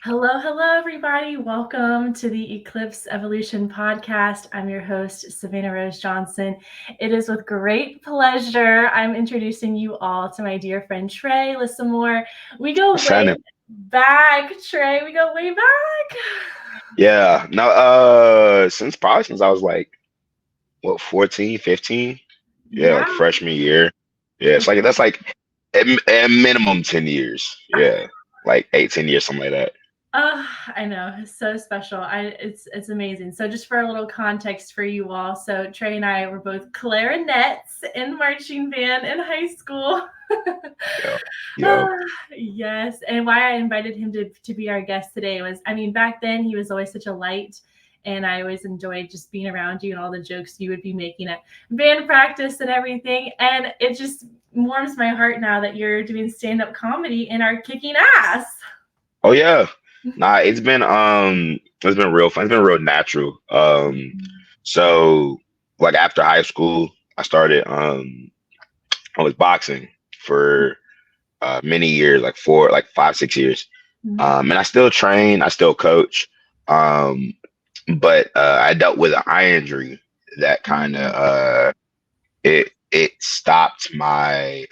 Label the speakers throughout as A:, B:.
A: Hello, hello, everybody. Welcome to the Eclipse Evolution podcast. I'm your host, Savannah Rose Johnson. It is with great pleasure I'm introducing you all to my dear friend Trey Lissimore. We go way
B: Shannon.
A: back, Trey. We go way back.
B: Yeah. No, since I was like, what, 14, 15? Yeah,
A: Yeah.
B: like freshman year. Yeah, it's like that's like at minimum 10 years. Yeah. Like 8, 10 years, something like that.
A: I know, it's so special. It's amazing. So just for a little context for you all, so Trey and I were both clarinets in marching band in high school.
B: Yeah. Yeah.
A: Ah, yes, and why I invited him to be our guest today was, I mean, back then he was always such a light, and I always enjoyed just being around you and all the jokes you would be making at band practice and everything. And it just warms my heart now that you're doing stand-up comedy and are kicking ass.
B: Oh yeah. Nah, it's been real fun. It's been real natural. So like after high school, I was boxing for many years, like 5, 6 years.
A: Mhm.
B: And I still train, I still coach. Um, but I dealt with an eye injury that kind of
A: Mhm.
B: it stopped my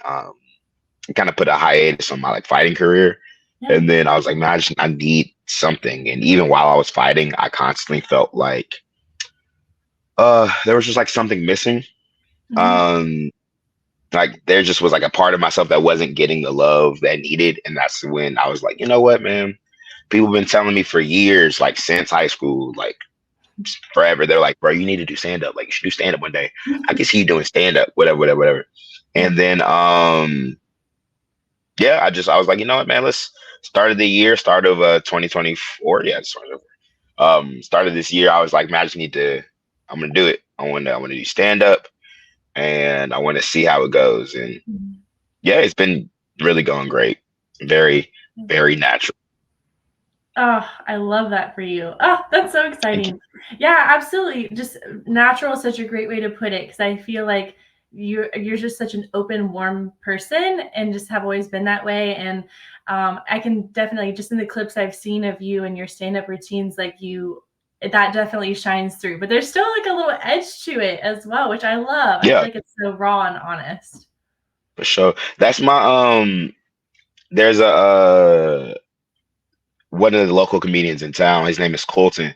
B: kind of put a hiatus on my like fighting career.
A: Yeah.
B: And then I was like, man, I need something. And even while I was fighting, I constantly felt like there was just like something missing.
A: Mhm.
B: Um, like there just was like a part of myself that wasn't getting the love that needed. And that's when I was like, you know what, man? People have been telling me for years, like since high school, like forever. They're like, bro, you need to do stand up. Like you should do stand up one day. I can see you doing stand up, whatever, whatever, whatever. And then yeah, I was like, you know what, man, let's start of 2024. Yeah, started this year. I was like, man, I'm gonna do it. I wanna do stand up and I wanna see how it goes. And
A: Mhm.
B: yeah, it's been really going great. Very, very natural.
A: Oh, I love that for you. Oh, that's so
B: Thank you.
A: exciting. Yeah, absolutely. Just natural is such a great way to put it because I feel like you're just such an open, warm person and just have always been that way. And I can definitely just in the clips I've seen of you and your stand-up routines, like you that definitely shines through. But there's still like a little edge to it as well, which I love. I feel
B: Yeah,
A: like it's so raw and honest.
B: for sure. That's my there's a one of the local comedians in town. His name is Colton.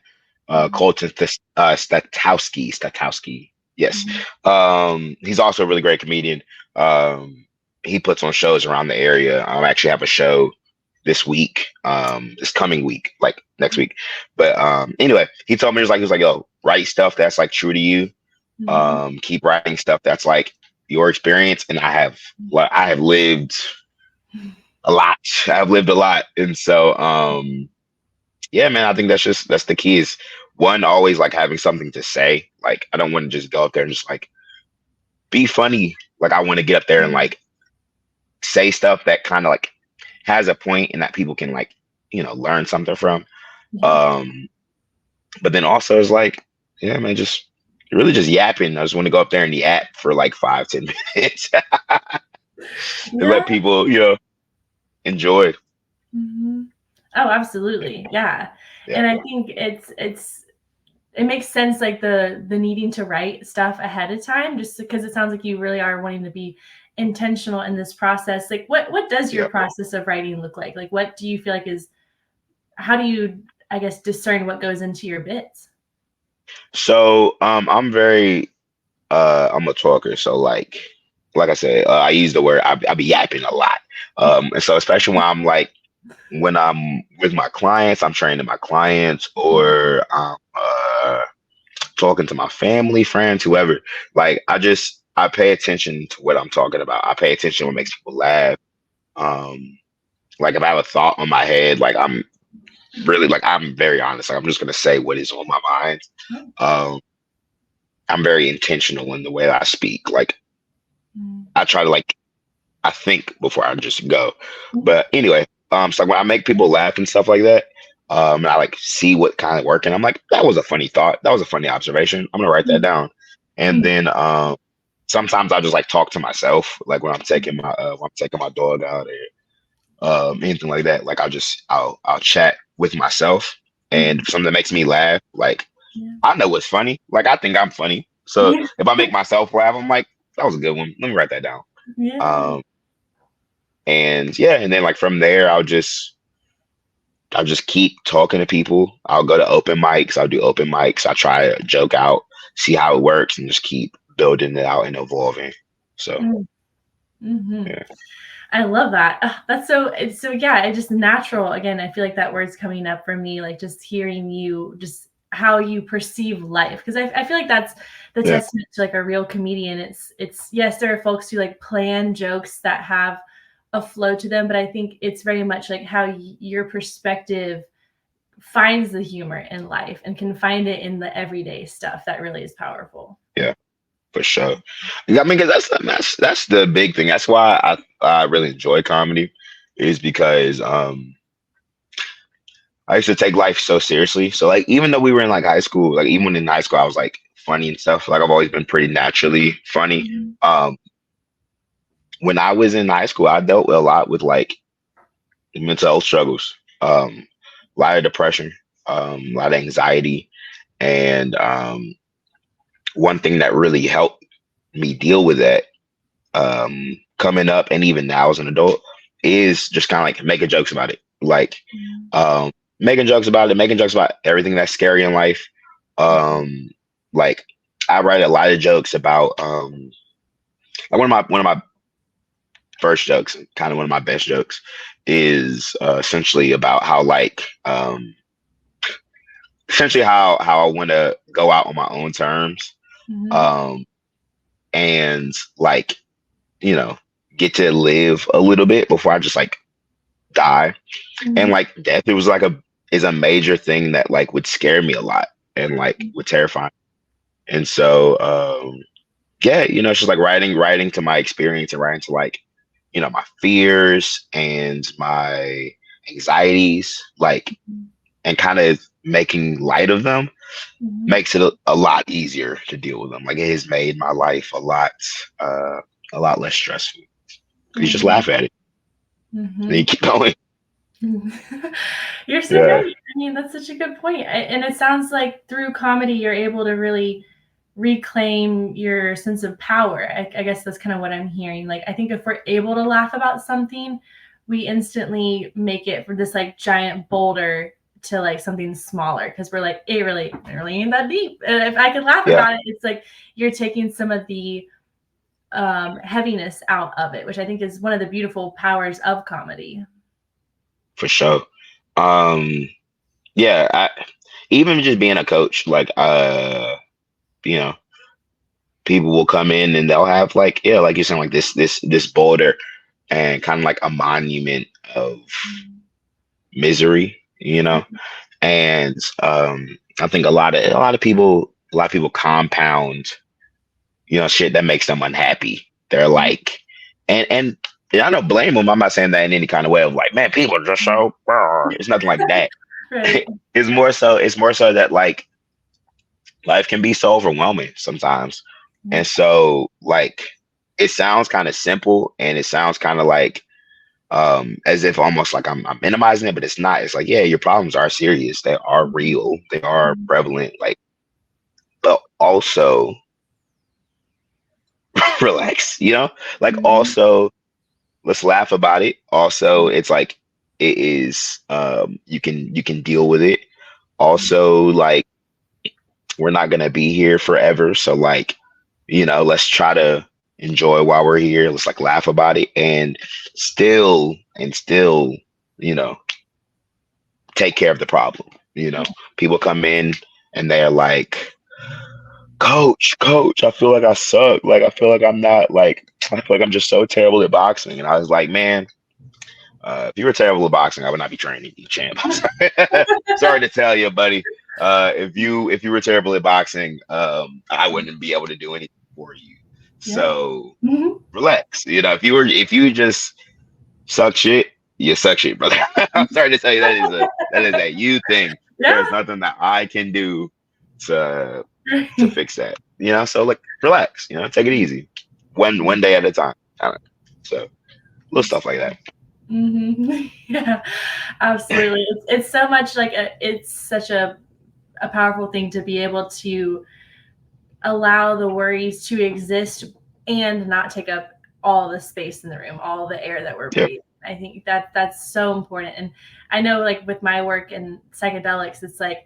A: Mhm.
B: Colton Statowski. Statowski. Yes.
A: Mhm.
B: He's also a really great comedian. He puts on shows around the area. I actually have a show this coming week, like next week. But anyway, he was like, yo, write stuff that's like true to you.
A: Mhm.
B: Keep writing stuff that's like your experience. And I have lived a lot. I've lived a lot. And so yeah, man, I think that's the key is one, always like having something to say. Like I don't want to just go up there and just like be funny. Like I want to get up there and
A: Mhm.
B: like say stuff that kind of like has a point and that people can like, learn something from.
A: Yeah.
B: Um, but then also it's like, yeah, man, just really just yapping. I just want to go up there and yap for like 5, 10 minutes and
A: Yeah.
B: let people, enjoy.
A: Mhm. Oh, absolutely. Yeah.
B: Yeah.
A: And I think it makes sense like the needing to write stuff ahead of time just because it sounds like you really are wanting to be intentional in this process. Like what does your
B: Yeah.
A: process of writing look like? Like what do you feel like is how do you I guess discern what goes into your bits?
B: So I'm a talker. So like I said, I use the word I be yapping a lot. And so especially when I'm with my clients, I'm training my clients or I'm talking to my family, friends, whoever. Like I pay attention to what I'm talking about. I pay attention to what makes people laugh. Um, like if I have a thought on my head, I'm very honest. Like I'm just gonna say what is on my mind. Um, I'm very intentional in the way that I speak. Like I try to like I think before I just go. But anyway, so like when I make people laugh and stuff like that, and I like see what kind of working, I'm like, that was a funny thought. That was a funny observation. I'm gonna write that down. And then sometimes I just like talk to myself, like when I'm taking my dog out or anything like that. Like I'll chat with myself and
A: Mhm.
B: something that makes me laugh, like
A: Yeah.
B: I know what's funny. Like I think I'm funny. So
A: Yeah.
B: if I make myself laugh, I'm like, that was a good one. Let me write that down.
A: Yeah.
B: Um, and yeah, and then like from there, I'll just keep talking to people. I'll go to open mics. I'll do open mics. I try to joke out, see how it works, and just keep building it out and evolving. So
A: Mm-hmm.
B: yeah,
A: I love that. Ugh, that's so it's so yeah, it's just natural. Again, I feel like that word's coming up for me, like just hearing you just how you perceive life. Because I feel like that's the
B: yeah,
A: testament to like a real comedian. It's yes, there are folks who like plan jokes that have a flow to them, but I think it's very much like how your perspective finds the humor in life and can find it in the everyday stuff that really is powerful.
B: yeah, for sure. Yeah, I mean, because that's the big thing. That's why I really enjoy comedy, is because I used to take life so seriously. So like even though we were in like high school, like even in high school I was like funny and stuff. Like I've always been pretty naturally funny.
A: Mhm.
B: Um when I was in high school, I dealt a lot with like mental health struggles, a lot of depression, a lot of anxiety. And one thing that really helped me deal with that coming up and even now as an adult is just kind of like making jokes about it. Like um, making jokes about it, making jokes about everything that's scary in life. Um, like I write a lot of jokes about like one of my first jokes, kind of one of my best jokes, is essentially about how like essentially how I want to go out on my own terms,
A: Mhm.
B: um, and like you know get to live a little bit before I just like die. And
A: Mhm.
B: like death, it was like a is a major thing that like would scare me a lot and like would terrify me. And so yeah, it's just like writing to my experience and writing to like, my fears and my anxieties, like and kind of making light of them
A: Mhm.
B: makes it a lot easier to deal with them. Like it has made my life uh a lot less stressful. You just
A: Mhm.
B: laugh at it and you
A: Mhm.
B: keep going.
A: You're so
B: Yeah.
A: right. I mean, that's such a good point. And it sounds like through comedy, you're able to really reclaim your sense of power. I guess that's kind of what I'm hearing. Like, I think if we're able to laugh about something, we instantly make it from this like giant boulder to like something smaller because we're like, it really ain't that deep. And if I can laugh
B: Yeah,
A: about it, it's like you're taking some of the heaviness out of it, which I think is one of the beautiful powers of comedy.
B: for sure. Um yeah, even just being a coach, like you know, people will come in and they'll have like, yeah, like you're saying, like this boulder and kind of like a monument of misery, and I think a lot of people compound, shit that makes them unhappy. They're like, and I don't blame them. I'm not saying that in any kind of way of like, man, people are just so. It's nothing like that.
A: Right.
B: It's more so that like life can be so overwhelming sometimes. And so like it sounds kind of simple and it sounds kind of like as if almost like I'm minimizing it, but it's not. It's like, yeah, your problems are serious. They are real. They are prevalent. Like, but also relax, like
A: Mhm.
B: also let's laugh about it. Also, it's like it is you can deal with it. Also, like we're not gonna be here forever. So like, let's try to enjoy while we're here. Let's like laugh about it and still, you know, take care of the problem. People come in and they're like, Coach, I feel like I suck. Like I feel like I'm not like I feel like I'm just so terrible at boxing. And I was like, man, if you were terrible at boxing, I would not be training you, champ. Sorry to tell you, buddy. If you were terrible at boxing, I wouldn't be able to do anything for you.
A: Yeah.
B: So
A: Mhm.
B: relax. If you just suck shit, you suck shit, brother. I'm sorry to tell you that is a you thing.
A: Yeah.
B: There's nothing that I can do to fix that. So like relax. Take it easy. One day at a time. I don't know. So little stuff like that.
A: Yeah, absolutely. It's so much like it's such a powerful thing to be able to allow the worries to exist and not take up all the space in the room, all the air that we're
B: Yeah,
A: breathing. I think that that's so important. And I know like with my work in psychedelics, it's like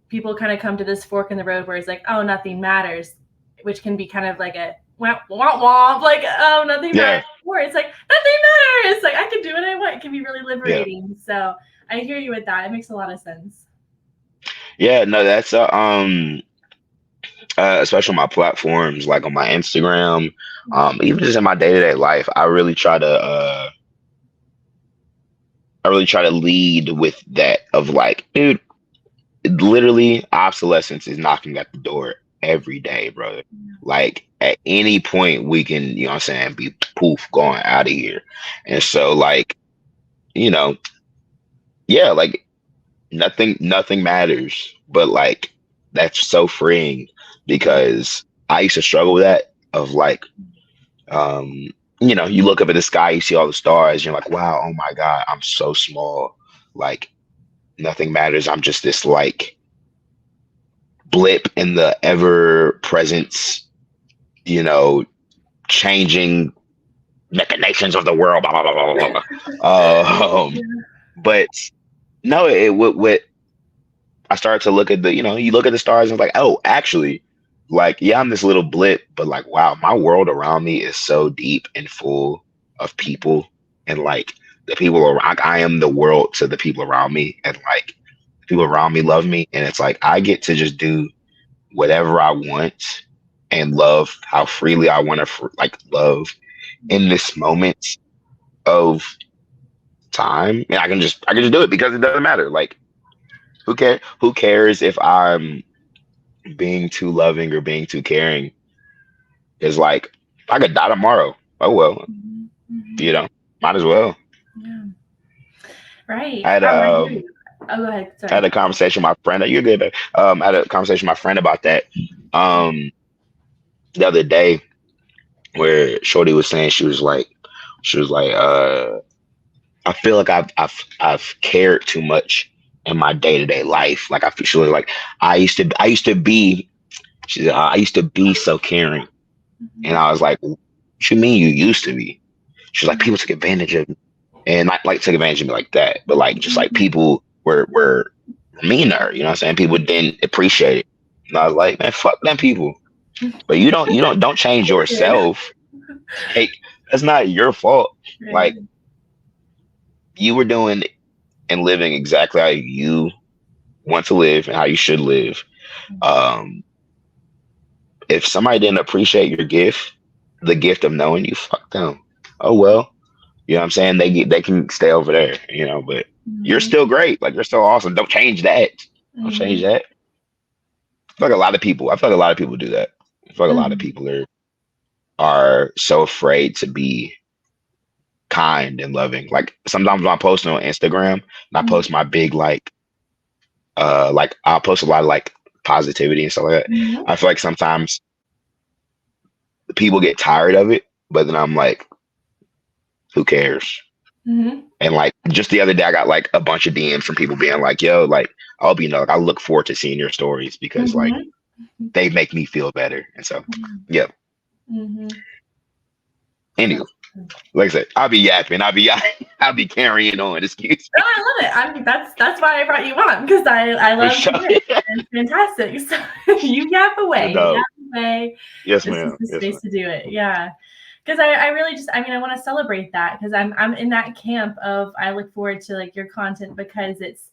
A: people kind of come to this fork in the road where it's like, oh, nothing matters, which can be kind of like a womp womp womp, like, oh, nothing matters.
B: yeah,
A: Or it's like nothing matters. Like I can do what I want. It can be really
B: yeah,
A: liberating. So I hear you with that. It makes a lot of sense.
B: yeah. No, that's especially on my platforms, like on my Instagram, even just in my day to day life. I really try to lead with that of like, dude, literally obsolescence is knocking at the door every day, brother. Like at any point we can, you know what I'm saying, be poof going out of here. And so like, you know, yeah, like nothing matters. But like that's so freeing because I used to struggle with that of like um you look up at the sky, you see all the stars, you're like, wow, oh my God, I'm so small. Like nothing matters. I'm just this like blip in the ever presence, you know, changing machinations of the world, blah blah blah blah blah. But no, what I started to look at you look at the stars and like, oh, actually, like, yeah, I'm this little blip, but like, wow, my world around me is so deep and full of people, and like the people around, I am the world to the people around me, and like the people around me love me, and it's like I get to just do whatever I want and love how freely I want to like love in this moment of time, and I can just do it because it doesn't matter. Like who cares if I'm being too loving or being too caring? Is like I could die tomorrow. Oh well, you know, might as well.
A: Yeah. Right.
B: I had
A: I hear you. Oh, go ahead.
B: I had
A: Sorry.
B: a conversation with my friend. You're good. Babe. I had a conversation with my friend about that um the other day where Shorty was saying she was like, I feel like I've cared too much in my day to day life. Like I feel she was like I used to be. She said I used to be so caring, and
A: Mhm.
B: I was like, what you mean you used to be? She's like,
A: Mhm.
B: people took advantage of me, and not like took advantage of me like that, but like just like
A: Mhm.
B: people were meaner. You know what I'm saying? People didn't appreciate it, and I was like, man, fuck them people. But you don't change
A: Yeah.
B: yourself. Like that's not your fault.
A: Right.
B: Like you were doing and living exactly how you want to live and how you should live. Um, if somebody didn't appreciate your gift, the gift of knowing you, fuck them. Oh well, you know what I'm saying? They can stay over there, but you're
A: Mhm.
B: still great. Like you're still awesome. Don't change that. Don't change
A: Mhm.
B: that. I feel like a lot of people do that. I feel like a lot of
A: Mhm.
B: people are so afraid to be kind and loving. Like sometimes when I'm posting on Instagram and I
A: Mhm.
B: post my big like I'll post a lot of like positivity and stuff like that.
A: Mhm.
B: I feel like sometimes people get tired of it, but then I'm like, who cares?
A: Mhm.
B: And like just the other day, I got like a bunch of DMs from people being like, "Yo, like I hope like I look forward to seeing your stories because like
A: Mhm.
B: they make me feel better." And so, yeah.
A: Mhm.
B: Anywho, like I said, I'll be yapping, I'll be carrying on. Excuse
A: No,
B: me.
A: I love it. I mean, that's why I brought you on because I
B: For
A: love to
B: sure.
A: hear it. It's fantastic. So you yap away. You
B: No.
A: yap away.
B: Yes,
A: This is
B: ma'am.
A: the
B: Yes,
A: space
B: ma'am.
A: to do it. Yeah. Because I really just I mean I want to celebrate that because I'm in that camp of I look forward to like your content because it's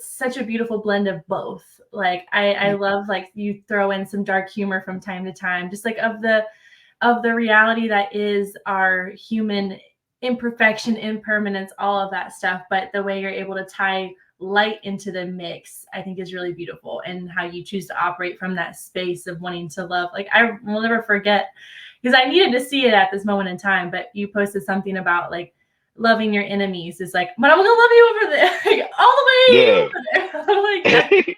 A: such a beautiful blend of both. Like I love like you throw in some dark humor from time to time, just like of the reality that is our human imperfection, impermanence, all of that stuff. But the way you're able to tie light into the mix, I think is really beautiful. And how you choose to operate from that space of wanting to love. Like I will never forget because I needed to see it at this moment in time. But you posted something about like loving your enemies is like, but I'm gonna love you over there, like, all the way
B: Yeah.
A: over there. I'm like, yeah,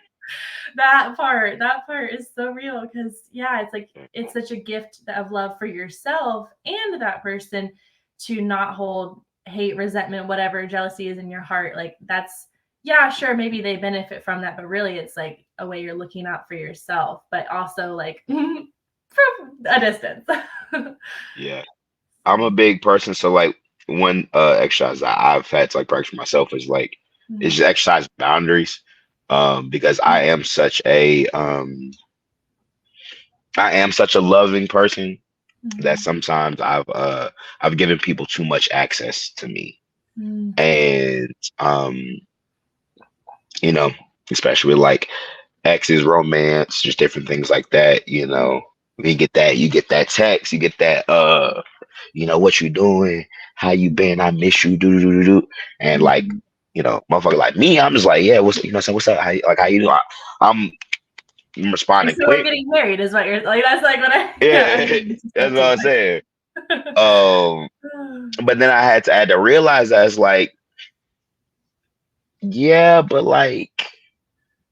A: that part is so real because yeah, it's like it's such a gift of love for yourself and that person to not hold hate, resentment, whatever jealousy is in your heart, like that's, yeah, sure, maybe they benefit from that, but really it's like a way you're looking out for yourself, but also like from a distance.
B: Yeah. I'm a big person, so like one exercise I've had to like practice myself is like is just exercise boundaries. Because I am such a loving person that
A: Mhm.
B: sometimes I've given people too much access to me.
A: Mhm.
B: And you know, especially with like exes, romance, just different things like that, you get that text, you get that what you doing, how you been, I miss you, do. And like,
A: Mhm.
B: motherfucker like me, I'm just like, yeah, what's up? How you doing? I'm
A: Like,
B: responding
A: so we're
B: quick.
A: getting married is what you're like, that's like what
B: Yeah,
A: I'm getting
B: that's what
A: suspected
B: I'm saying.
A: like.
B: Um, but then I had to realize that it's like, yeah, but like,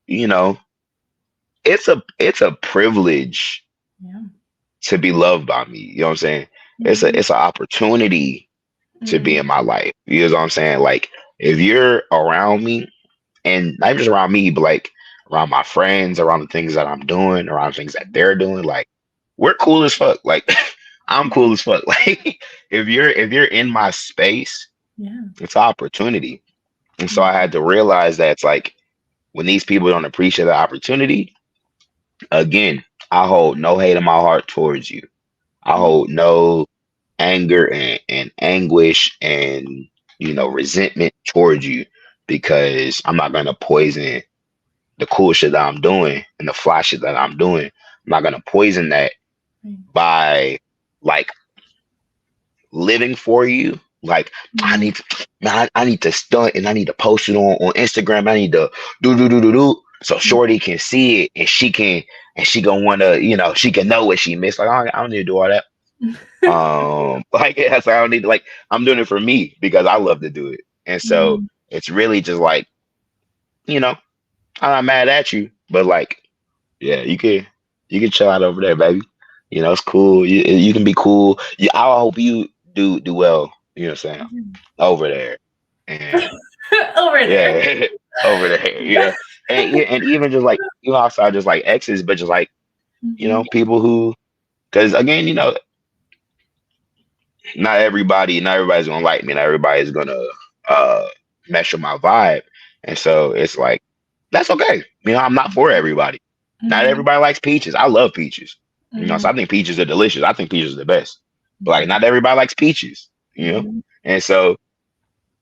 B: you know, it's a privilege
A: Yeah.
B: to be loved by me. You know what I'm saying?
A: Mhm.
B: It's an opportunity to be
A: Mhm.
B: in my life. You know what I'm saying? Like if you're around me, and not just around me, but like around my friends, around the things that I'm doing, around things that they're doing, like we're cool as fuck. Like I'm cool as fuck. Like if you're in my space,
A: Yeah.
B: it's an opportunity. And so I
A: Mhm.
B: had to realize that it's like when these people don't appreciate the opportunity, again, I hold no hate in my heart towards you. I
A: Yeah.
B: hold no anger and anguish and resentment towards you because I'm not gonna poison the cool shit that I'm doing and the fly shit that I'm doing. I'm not gonna poison that
A: Right.
B: by like living for you. Like I
A: Mhm.
B: need to, man, I need to stunt and I need to post it on Instagram. I need to do so
A: Yeah.
B: Shorty can see it and she gonna wanna, she can know what she missed. Like I don't need to do all that. Like yes, I don't need to, like I'm doing it for me because I love to do it. And so
A: Mhm.
B: it's really just like, you know, I'm not mad at you, but like, yeah, you can chill out over there, baby. It's cool. You can be cool. I hope you do well, you know what I'm saying, over there. And
A: Over there.
B: yeah, over there, and even just like outside just like exes, but just like,
A: Mhm.
B: people who, because again, not everybody's gonna like me. Not everybody's gonna uh mesh with my vibe. And so it's like that's okay. I'm not for everybody. Not
A: Mhm.
B: everybody likes peaches. I love peaches. So
A: Mhm.
B: I think peaches are delicious. I think peaches are the best. But like
A: Mhm.
B: not everybody likes peaches.
A: Mhm.
B: And so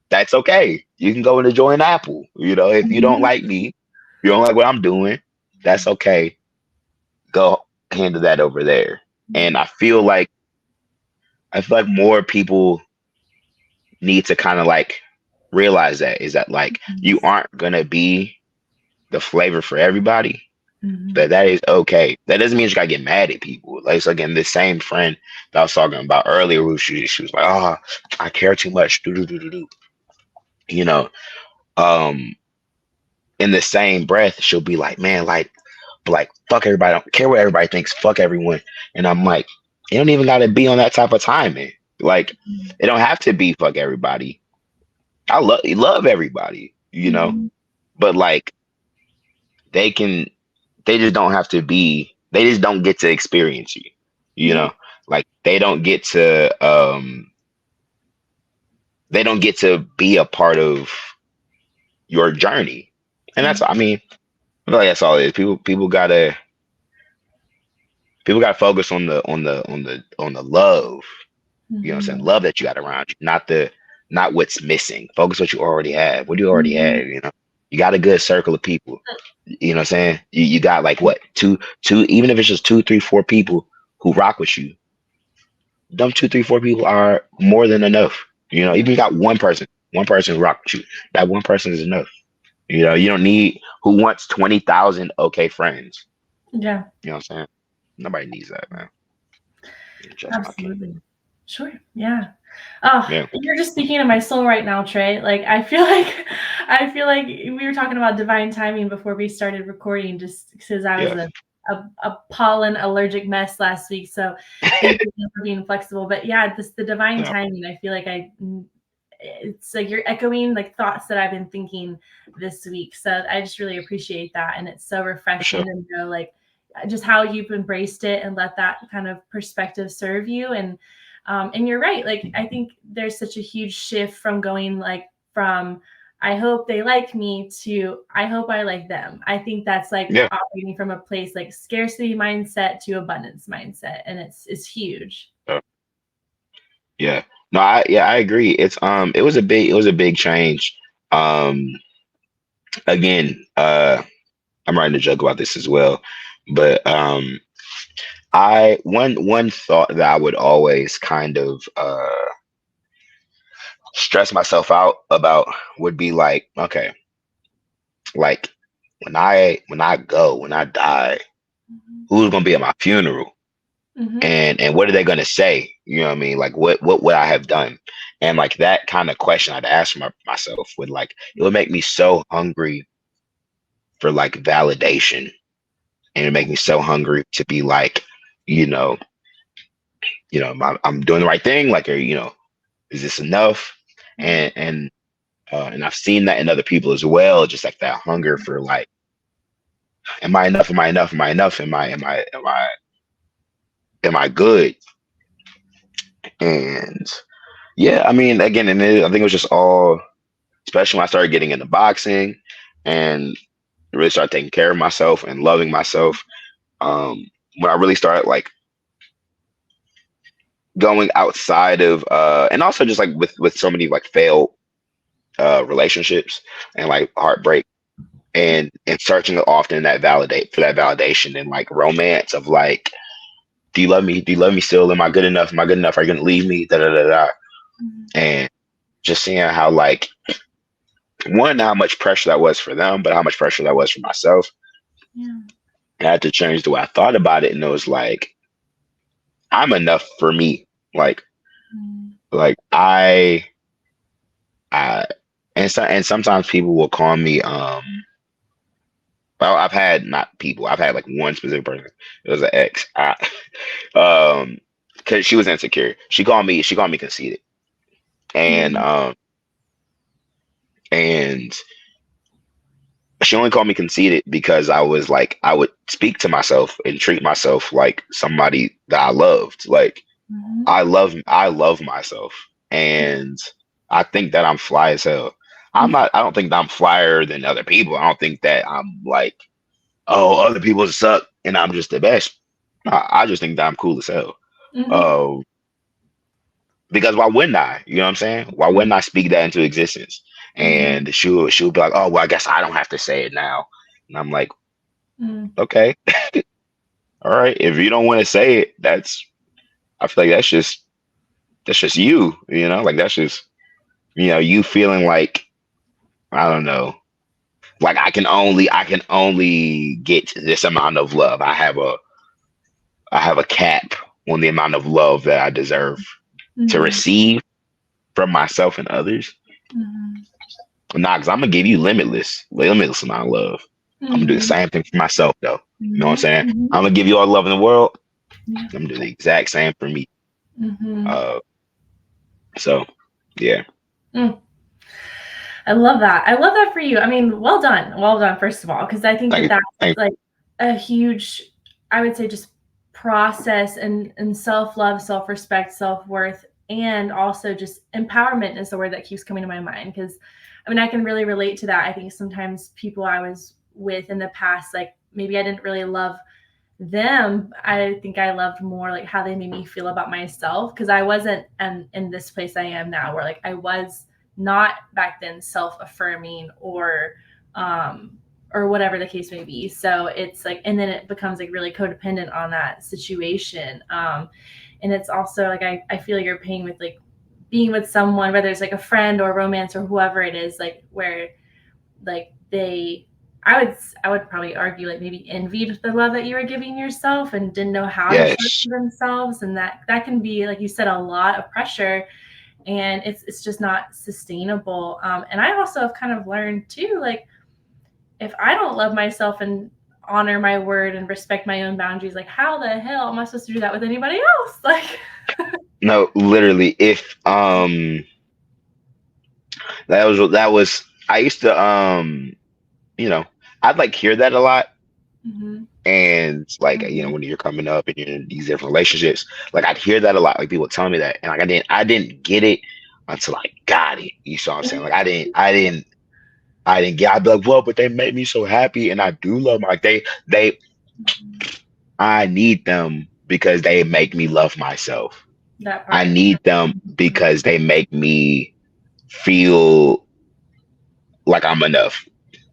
B: that's okay. You can go and enjoy an apple. If you don't
A: Mhm.
B: like me, you don't like what I'm doing, that's okay. Go handle that over there. And I feel like more people need to kind of like realize that is that like you aren't gonna be the flavor for everybody,
A: Mhm.
B: but that is okay. That doesn't mean you gotta get mad at people. Like so again, this same friend that I was talking about earlier, who she was like, "Oh, I care too much." Do do do do do. You know, um, in the same breath, she'll be like, "Man, like fuck everybody. I don't care what everybody thinks. Fuck everyone." And I'm like, you don't even gotta be on that type of timing. Like, it don't have to be fuck everybody. I love everybody.
A: Mhm.
B: But like they can they just don't have to be they just don't get to experience you. You
A: Yeah.
B: know? Like they don't get to be a part of your journey. And
A: Yeah.
B: that's I mean, I feel like that's all it is. People gotta focus on the love. You know what I'm saying?
A: Mhm.
B: Love that you got around you, not what's missing. Focus what you already have. What do you already
A: Mhm.
B: have? You got a good circle of people. You know what I'm saying? You got like what, two, even if it's just two, three, four people who rock with you. Them two, three, four people are more than enough.
A: Yeah.
B: Even you got one person who rock with you. That one person is enough. You don't need who wants 20,000 okay friends.
A: Yeah.
B: You know what I'm saying? Nobody needs that, man. Just my opinion.
A: Absolutely. Sure. Yeah. Oh,
B: Yeah.
A: you're just speaking to my soul right now, Trey. Like I feel like we were talking about divine timing before we started recording, just because I was
B: Yeah.
A: a pollen allergic mess last week. So thank you for being flexible. But yeah, the divine
B: Yeah.
A: timing. I feel like it's like you're echoing like thoughts that I've been thinking this week. So I just really appreciate that. And it's so
B: For sure.
A: refreshing to know like just how you've embraced it and let that kind of perspective serve you. And you're right. Like I think there's such a huge shift from going like from I hope they like me to I hope I like them. I think that's like
B: Yeah.
A: operating from a place like scarcity mindset to abundance mindset. And it's huge.
B: uh, Yeah. No, I agree. It was a big change. Um, again, I'm writing a joke about this as well, but I one thought that I would always kind of stress myself out about would be like, okay, like when I die, who's gonna be at my funeral?
A: Mm-hmm.
B: And what are they gonna say? You know what I mean? Like what would I have done? And like that kind of question I'd ask myself would like it would make me so hungry for like validation, and it make me so hungry to be like, you know, I'm doing the right thing. Like, is this enough? And I've seen that in other people as well. Just like that hunger for like, am I enough? Am I enough? Am I enough? Am I good? And yeah, I mean, again, I think it was just all, especially when I started getting into boxing and really started taking care of myself and loving myself. When I really started like going outside of, and also just like with so many like failed relationships and like heartbreak, and searching often that validation and like romance of like, do you love me? Do you love me still? Am I good enough? Am I good enough? Are you gonna leave me? Da da da da. And just seeing how like one, how much pressure that was for them, but how much pressure that was for myself.
A: Yeah.
B: I had to change the way I thought about it, and it was like I'm enough for me. Like like I and sometimes people will call me well, I've had not people, I've had like one specific person. It was an ex. Because she was insecure. She called me conceited. And
A: Mm-hmm.
B: and she only called me conceited because I would speak to myself and treat myself like somebody that I loved. Like
A: Mm-hmm.
B: I love myself. And I think that I'm fly as hell. I don't think that I'm flyer than other people. I don't think that I'm like, oh, other people suck and I'm just the best. I just think that I'm cool as hell.
A: Mm-hmm.
B: Uh, because why wouldn't I? You know what I'm saying? Why wouldn't I speak that into existence?
A: Mm-hmm.
B: And she'll be like, oh, well, I guess I don't have to say it now. And I'm like,
A: Mm-hmm.
B: okay, all right. If you don't want to say it, I feel like that's just you. Like that's just you feeling like, I don't know, like I can only get this amount of love. I have a cap on the amount of love that I deserve to
A: Mm-hmm.
B: receive from myself and others.
A: Mm-hmm.
B: Nah, because I'm gonna give you limitless amount of love. I'm gonna do the
A: Mm-hmm.
B: same thing for myself though. You know what I'm saying?
A: Mm-hmm.
B: I'm gonna give you all the love in the world.
A: Yeah.
B: I'm gonna do the exact same for me.
A: Mm-hmm.
B: Uh, so yeah,
A: Mm. I love that. I love that for you. I mean, well done. Well done, first of all, because I think
B: thank
A: that
B: you,
A: that's
B: thank
A: like a huge, I would say, just process and self love, self respect, self worth, and also just empowerment is the word that keeps coming to my mind. Because I mean, I can really relate to that. I think sometimes people I was with in the past, like maybe I didn't really love them. I think I loved more like how they made me feel about myself because I wasn't in this place I am now where like I was not back then self-affirming um or whatever the case may be. So it's like and then it becomes like really codependent on that situation. And it's also like I feel you're paying with like being with someone, whether it's like a friend or romance or whoever it is, like where like they I would probably argue like maybe envied the love that you were giving yourself and didn't know how to show it
B: yes,
A: to themselves, and that can be like you said a lot of pressure, and it's just not sustainable. And I also have kind of learned too, like if I don't love myself and honor my word and respect my own boundaries, like how the hell am I supposed to do that with anybody else? Like
B: no, literally, That was I used to you know, I'd like hear that a lot.
A: Hmm.
B: And like,
A: Hmm.
B: when you're coming up and you're in these different relationships, like I'd hear that a lot, like people telling me that. And like I didn't get it until I got it. You saw what I'm saying? Like I didn't get I'd be like, well, but they make me so happy and I do love them. Like they I need them because they make me love myself.
A: That
B: I
A: part.
B: need them because they make me feel like I'm enough.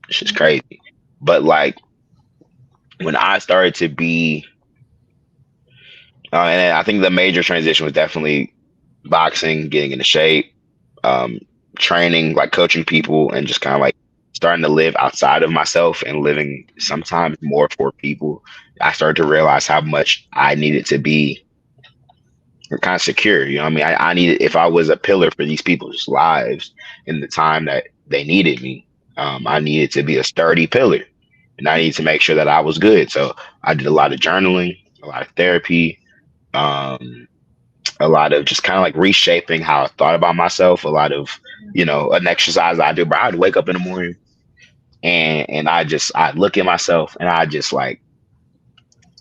B: It's just crazy. But like when I started to be and I think the major transition was definitely boxing, getting into shape, um, training, like coaching people, and just kind of like starting to live outside of myself and living sometimes more for people. I started to realize how much I needed to be kind of secure. You know what I mean? I needed, if I was a pillar for these people's lives in the time that they needed me, I needed to be a sturdy pillar. And I needed to make sure that I was good. So I did a lot of journaling, a lot of therapy, um, a lot of just kind of like reshaping how I thought about myself. A lot of, an exercise I do, but I'd wake up in the morning and I look at myself and I just like,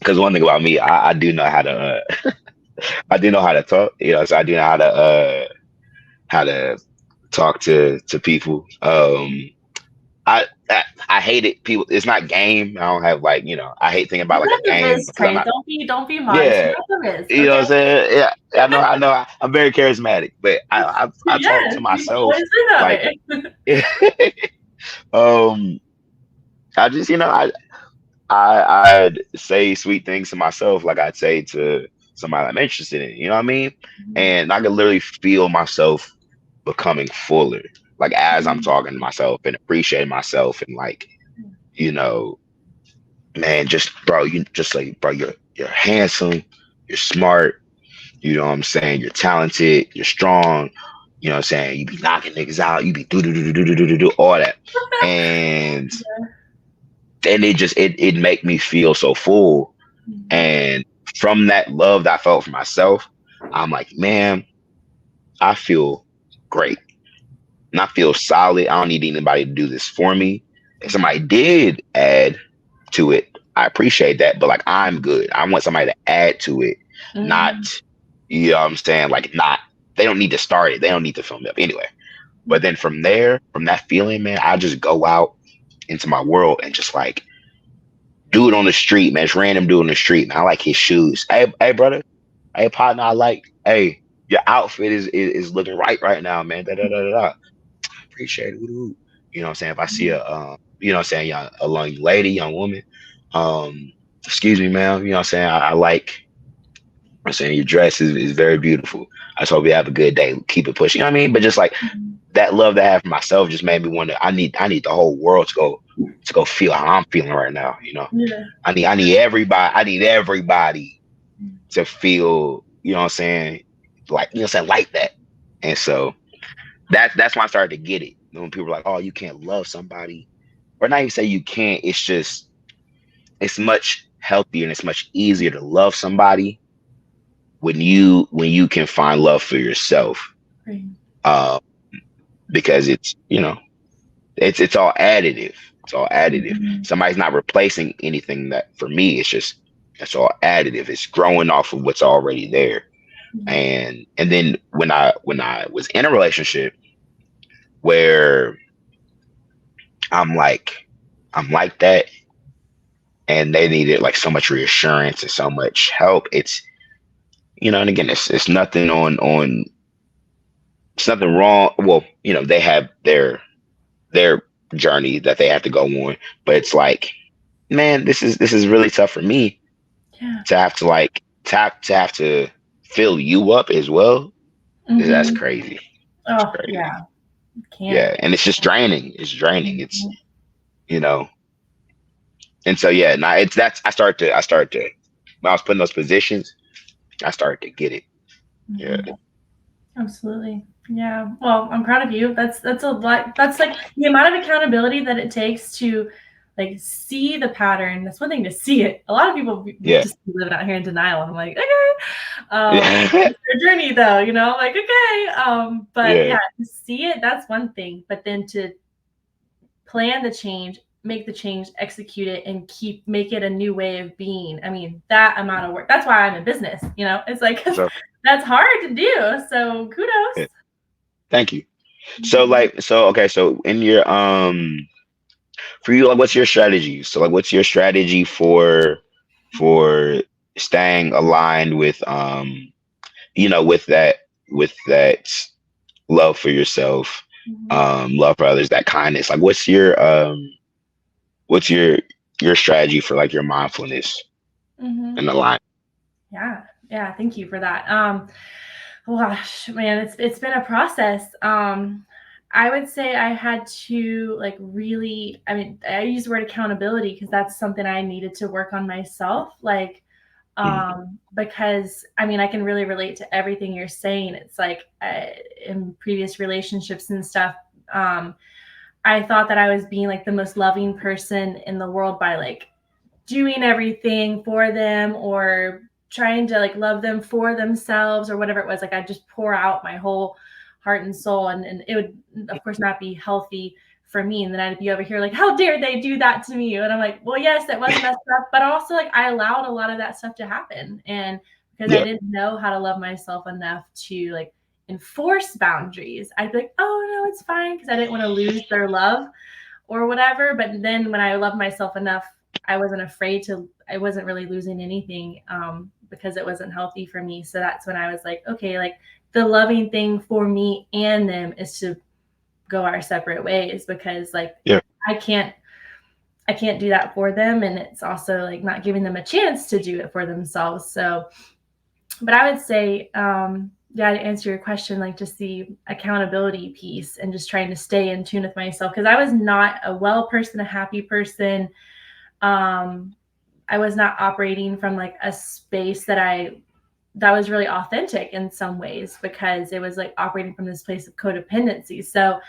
B: because one thing about me, I do know how to, I do know how to talk, so I do know how to talk to people. I hate it. People, it's not game. I don't have like, I hate thinking
A: You
B: about like a
A: got the
B: game
A: biz,
B: because I'm
A: Trey.
B: not.
A: Don't be modest. You
B: Yeah,
A: got the biz.
B: you know what
A: Okay.
B: I'm saying? Yeah, I know. I know. I'm very charismatic, but I talk
A: Yes,
B: to
A: you've
B: myself
A: always been that
B: like,
A: way.
B: um, I just, I'd say sweet things to myself, like I'd say to somebody I'm interested in. You know what I mean? And I could literally feel myself becoming fuller, like as I'm talking to myself and appreciating myself, and like, you know, man, just bro, you just like, bro, you're handsome, you're smart. You know what I'm saying? You're talented, you're strong. You know what I'm saying? You be knocking niggas out, you be do all that. And it make me feel so full. And from that love that I felt for myself, I'm like, man, I feel great. And I feel solid. I don't need anybody to do this for me. If somebody did add to it, I appreciate that. But like I'm good. I want somebody to add to it, not,
A: Mhm.
B: you know what I'm saying? Like not, they don't need to start it. They don't need to film it up anyway. But then from there, from that feeling, man, I just go out into my world and just like do it on the street, man. It's random dude on the street, man. I like his shoes. Hey, brother. Hey, partner. Hey, your outfit is looking right now, man. Da da da da. Da. Appreciate it. Woo-hoo. You know what I'm saying? If I see you know what I'm saying, a young lady, young woman, um, excuse me, ma'am. You know what I'm saying? I like. I'm saying your dress is very beautiful. I just hope you have a good day. Keep it pushing. You know what I mean? But just like that love that I have for myself just made me want to. I need the whole world to go feel how I'm feeling right now.
A: Yeah.
B: I need everybody to feel, you know what I'm saying, like, you know what I'm saying, like that. And so that's when I started to get it. When people are like, oh, you can't love somebody, or not even say you can't. It's just it's much healthier and it's much easier to love somebody when you can find love for yourself.
A: Right.
B: Uh, because it's all additive. It's all additive.
A: Mhm.
B: Somebody's not replacing anything. That for me, it's all additive. It's growing off of what's already there. And then when I was in a relationship where I'm like I'm like that, and they needed like so much reassurance and so much help. It's and again, it's nothing on it's nothing wrong. Well, they have their journey that they have to go on, but it's like, man, this is really tough for me
A: Yeah.
B: to have to like to have to fill you up as well. That's
A: Hmm.
B: crazy. It's
A: Oh,
B: crazy.
A: yeah. Can't.
B: Yeah, and it's just draining. It's draining. It's
A: Mhm.
B: you know, and so yeah, now it's that's I started to when I was put in those positions, I started to get it. Yeah.
A: Mhm. Absolutely. Yeah. Well, I'm proud of you. That's a lot. That's like the amount of accountability that it takes to like see the pattern. That's one thing to see it. A lot of people
B: Yeah.
A: just living out here in denial. I'm like, okay,
B: Yeah.
A: it's their journey though, you know, I'm like, okay. But
B: Yeah.
A: yeah, to see it, that's one thing. But then to plan the change, make the change, execute it, and make it a new way of being. I mean, that amount of work. That's why I'm in business. You know, it's like
B: So,
A: that's hard to do. So
B: yeah.
A: kudos.
B: Thank you. So
A: Mhm.
B: like, so okay, so in your for you, like, what's your strategy? So like, what's your strategy for staying aligned with with that love for yourself,
A: Mhm.
B: love for others, that kindness. Like, what's your strategy for like your mindfulness
A: Mhm.
B: and the line?
A: Yeah. Yeah. Thank you for that. Gosh, man, it's been a process. I would say I had to like really. I mean, I use the word accountability because that's something I needed to work on myself. Like,
B: Mhm.
A: because I mean, I can really relate to everything you're saying. It's like in previous relationships and stuff. Um, I thought that I was being like the most loving person in the world by like doing everything for them or trying to like love them for themselves or whatever it was. Like I just pour out my whole heart and soul, and it would of course not be healthy for me. And then I'd be over here like, how dare they do that to me? And I'm like, well, yes, it was messed up, but also like I allowed a lot of that stuff to happen. And because I
B: Yeah,
A: didn't know how to love myself enough to like enforce boundaries, I'd be like, oh no, it's fine, because I didn't want to lose their love or whatever. But then when I loved myself enough, I wasn't afraid to, I wasn't really losing anything, because it wasn't healthy for me. So that's when I was like, okay, like the loving thing for me and them is to go our separate ways, because like
B: yeah,
A: I can't, I can't do that for them. And it's also like not giving them a chance to do it for themselves. So, but I would say, yeah, to answer your question, like just the accountability piece and just trying to stay in tune with myself, because I was not a well person, a happy person. Um, I was not operating from like a space that was really authentic in some ways, because it was like operating from this place of codependency. So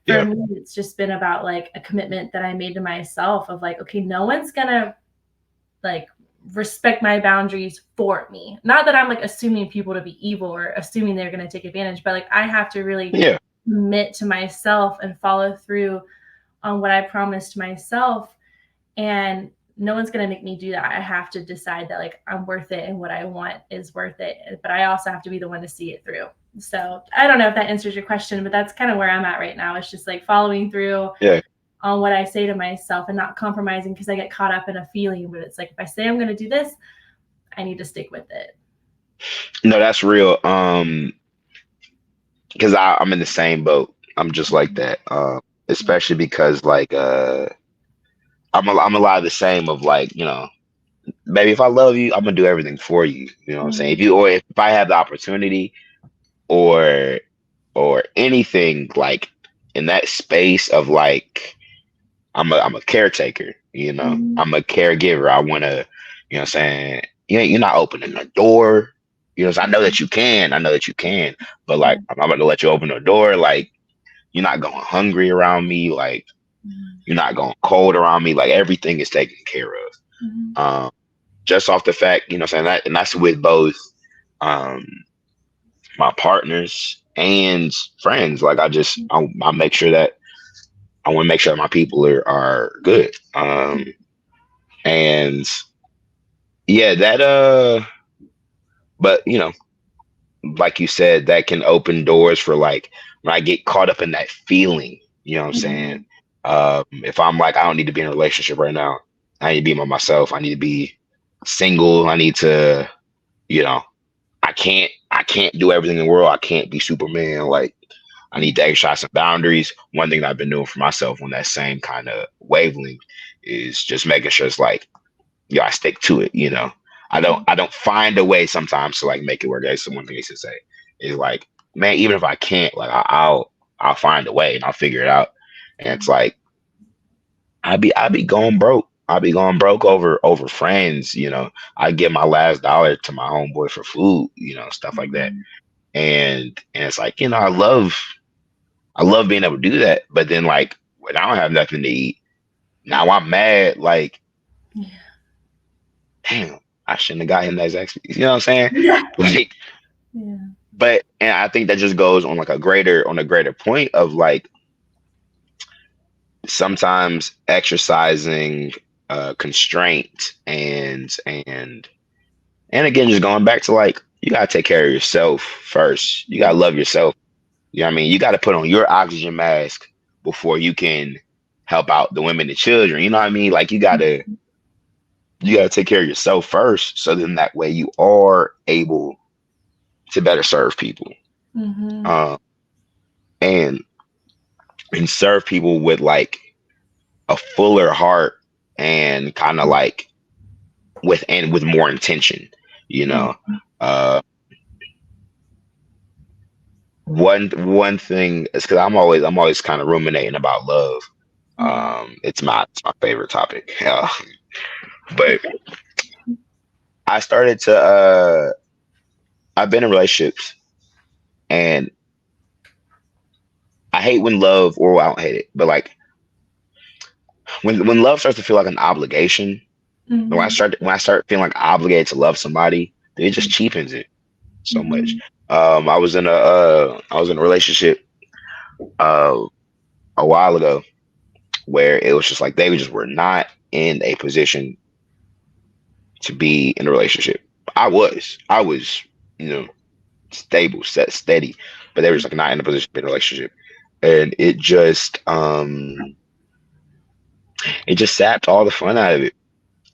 A: for
B: yeah,
A: me, it's just been about like a commitment that I made to myself of like, okay, no one's gonna like respect my boundaries for me. Not that I'm like assuming people to be evil or assuming they're going to take advantage, but like I have to really
B: yeah,
A: commit to myself and follow through on what I promised myself. And no one's going to make me do that. I have to decide that like I'm worth it and what I want is worth it. But I also have to be the one to see it through. So I don't know if that answers your question, but that's kind of where I'm at right now. It's just like following through
B: yeah.
A: on what I say to myself and not compromising because I get caught up in a feeling. But it's like, if I say I'm going to do this, I need to stick with it.
B: No, that's real. Because I'm in the same boat. I'm just like
A: Mhm.
B: that. Especially because like I'm a lot of the same of like, baby, if I love you, I'm gonna do everything for you. You know what I'm saying?
A: Mhm.
B: If I have the opportunity or anything like in that space of like I'm a caretaker,
A: Mhm.
B: I'm a caregiver. I wanna, what I'm saying, you're not opening the door. So I know that you can, but like
A: Mhm.
B: I'm about to let you open the door, like you're not going hungry around me, like
A: Mhm.
B: you're not going cold around me, like everything is taken care of.
A: Mhm.
B: Just off the fact, saying that, and that's with both um my partners and friends. Like I make sure that I want to make sure that my people are good. And yeah, that but like you said, that can open doors for like when I get caught up in that feeling, you know what I'm saying?
A: Mhm.
B: If I'm like, I don't need to be in a relationship right now. I need to be by myself. I need to be single. I need to, you know, I can't do everything in the world. I can't be Superman. Like I need to
A: Mhm.
B: exercise some boundaries. One thing that I've been doing for myself on that same kind of wavelength is just making sure it's like, I stick to it.
A: Mhm.
B: I don't find a way sometimes to like make it work. That's the one thing I should say is like, man, even if I can't, like I'll find a way and I'll figure it out. And it's like I be going broke. I be going broke over friends. I give my last dollar to my homeboy for food. Stuff like that.
A: Mhm.
B: And it's like I love being able to do that. But then like when I don't have nothing to eat, Now I'm mad, like,
A: Yeah.
B: damn, I shouldn't have got him that exact speech. You know what I'm saying?
A: Yeah.
B: Like,
A: Yeah.
B: but and I think that just goes on like a greater point of like sometimes exercising constraint and again just going back to like you gotta take care of yourself first. You gotta love yourself. You know what I mean? You gotta put on your oxygen mask before you can help out the women and children. You know what I mean? Like you gotta take care of yourself first, so then that way you are able to better serve people.
A: Mm-hmm.
B: Um, and serve people with like a fuller heart and kind of like with more intention, you know.
A: Mm-hmm.
B: Uh, one thing is because I'm always kind of ruminating about love.
A: Yeah.
B: It's my favorite topic. But I started to I've been in relationships and I hate when love or well, I don't hate it, but like when love starts to feel like an obligation,
A: Mm-hmm.
B: when I start feeling like obligated to love somebody, then it just cheapens it so much.
A: Mm-hmm.
B: I was in a relationship uh a while ago where it was just like they just were not in a position to be in a relationship. I was, you know, stable, set, steady, but they were just like not in a position to be in a relationship, and it just sapped all the fun out of it.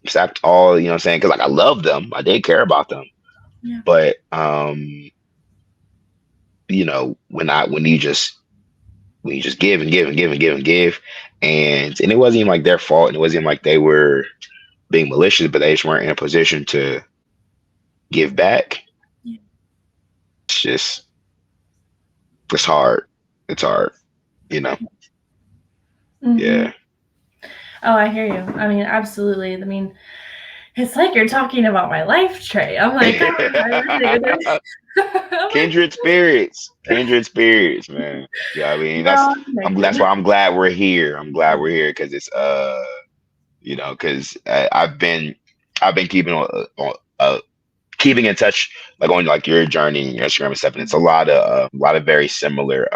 B: Sapped all, you know what I'm saying? Because like I loved them, I did care about them,
A: Yeah.
B: but you know, when you just give and give and give and give and give, and it wasn't even like their fault, and it wasn't even like they were being malicious, but they just weren't in a position to give back.
A: Yeah.
B: It's just it's hard. It's hard, you know.
A: Mm-hmm.
B: Yeah.
A: Oh, I hear you. I mean, absolutely. I mean, it's like you're talking about my life, Trey. I'm like, oh, I really, I'm like,
B: Kindred spirits. Kindred spirits, man. Yeah, I mean
A: we're all
B: that's
A: connected.
B: why I'm glad we're here. I'm glad we're here because it's you know because I've been keeping keeping in touch like on like your journey and your Instagram and stuff, and it's a lot of very similar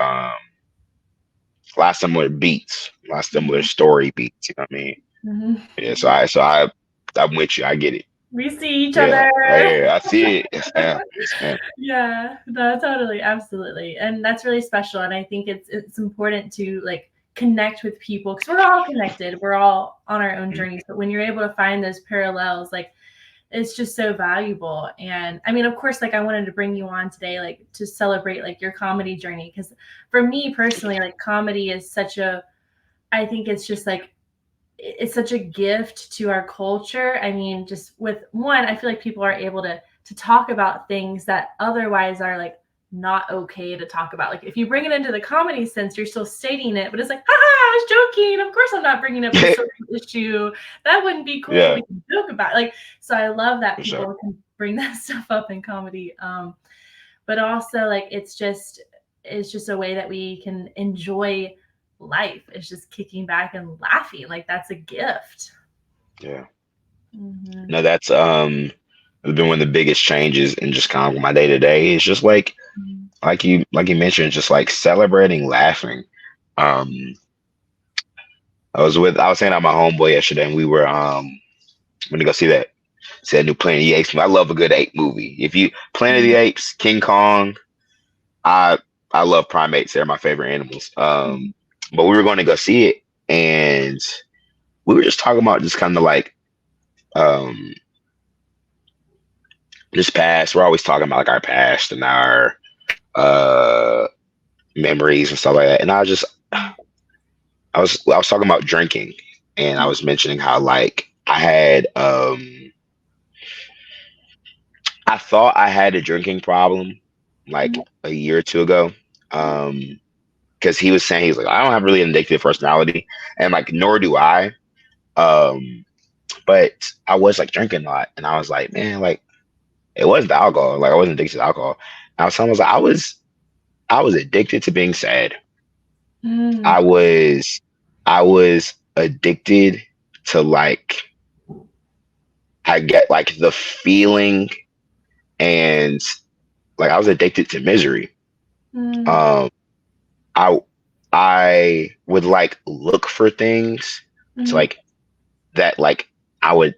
B: a lot of similar beats, a lot of similar story beats. You know what I mean?
A: Mm-hmm.
B: Yeah. I'm with you. I get it.
A: We see each
B: Yeah.
A: other.
B: Yeah. I see it. Yes, ma'am. Yes, ma'am.
A: Yeah, no, totally, absolutely, and that's really special. And I think it's important to like connect with people because we're all connected. We're all on our own journeys. But when you're able to find those parallels, like it's just so valuable. And I mean, of course, like I wanted to bring you on today, like to celebrate like your comedy journey because for me personally, like comedy is such a I think it's just like it's such a gift to our culture. I mean, just with one, I feel like people are able to talk about things that otherwise are like not okay to talk about. Like if you bring it into the comedy sense, you're still stating it, but it's like, haha, I was joking. Of course, I'm not bringing up this social issue. That wouldn't be cool.
B: Yeah,
A: We can joke about it. Like, so I love that
B: for sure.
A: people can bring that stuff up in comedy. But also like it's just a way that we can enjoy life. It's just kicking back and laughing. Like that's a gift.
B: Yeah.
A: Mm-hmm.
B: No, that's has been one of the biggest changes in just kind of my day to day. It's just like you mentioned, just like celebrating laughing. Um I was saying out my homeboy yesterday and we were gonna go see that new Planet of the Apes. I love a good ape movie. If you Planet of the Apes, King Kong, I I love primates. They're my favorite animals. But we were going to go see it and we were just talking about just kind of like um this past. We're always talking about like our past and our uh memories and stuff like that. And I was talking about drinking and I was mentioning how like I thought I had a drinking problem like a year or two ago. Because he was saying he's like, I don't have really an addictive personality, and like nor do I. Um, but I was like drinking a lot, and I was like, man, like it wasn't the alcohol. Like I wasn't addicted to alcohol. I was telling him, I was addicted to being sad.
A: Mm-hmm.
B: I was I was addicted. to like I get like the feeling and like I was addicted to misery.
A: Mm,
B: Um I I would like look for things to
A: mhm,
B: like that like I would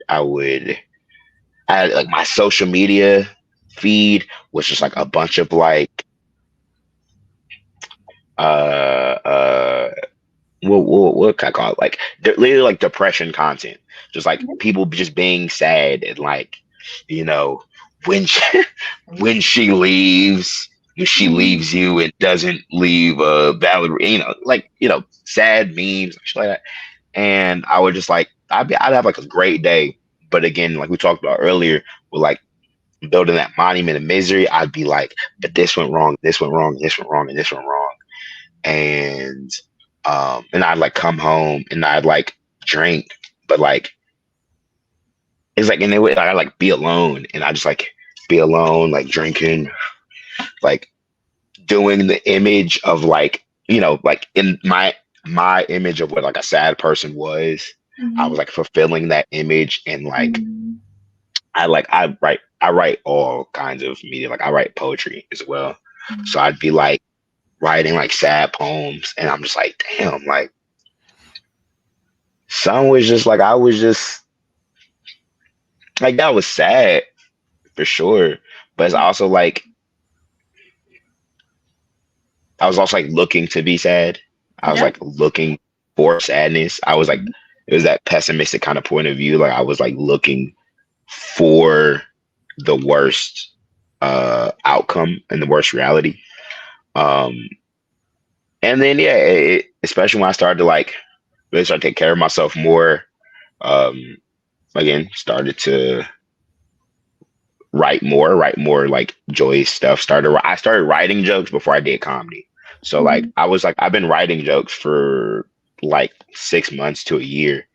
B: add like my social media feed was just like a bunch of like uh what can I call it? Like literally like depression content. Just like
A: mhm,
B: people just being sad and like, you know, when she, when she leaves, if she
A: mhm.
B: leaves you and doesn't leave a valid, like sad memes and shit like that. And I would just like I'd have like a great day, but again, like we talked about earlier, with like building that monument of misery, I'd be like, but this went wrong, this went wrong, this went wrong, and this went wrong, and I'd like come home and I'd like drink, but like it's like and they would I'd like be alone and I just like be alone, like drinking, like doing the image of like like in my image of what like a sad person was. I was
A: Mhm.
B: like fulfilling that image and like
A: Mhm.
B: I write all kinds of media, like I write poetry as well. So I'd be like writing like sad poems and I'm just like, damn, like some was just like I was just like that was sad for sure. But it's also like I was also like looking to be sad. I was
A: Yeah.
B: like looking for sadness. I was like
A: Mhm.
B: it was that pessimistic kind of point of view. Like I was like looking for the worst outcome and the worst reality. Um and then yeah, especially when I started to like really start to take care of myself more. Um again, started to write more like joyous stuff. I started writing jokes before I did comedy. So like
A: Mhm.
B: I was like I've been writing jokes for like 6 months to a year.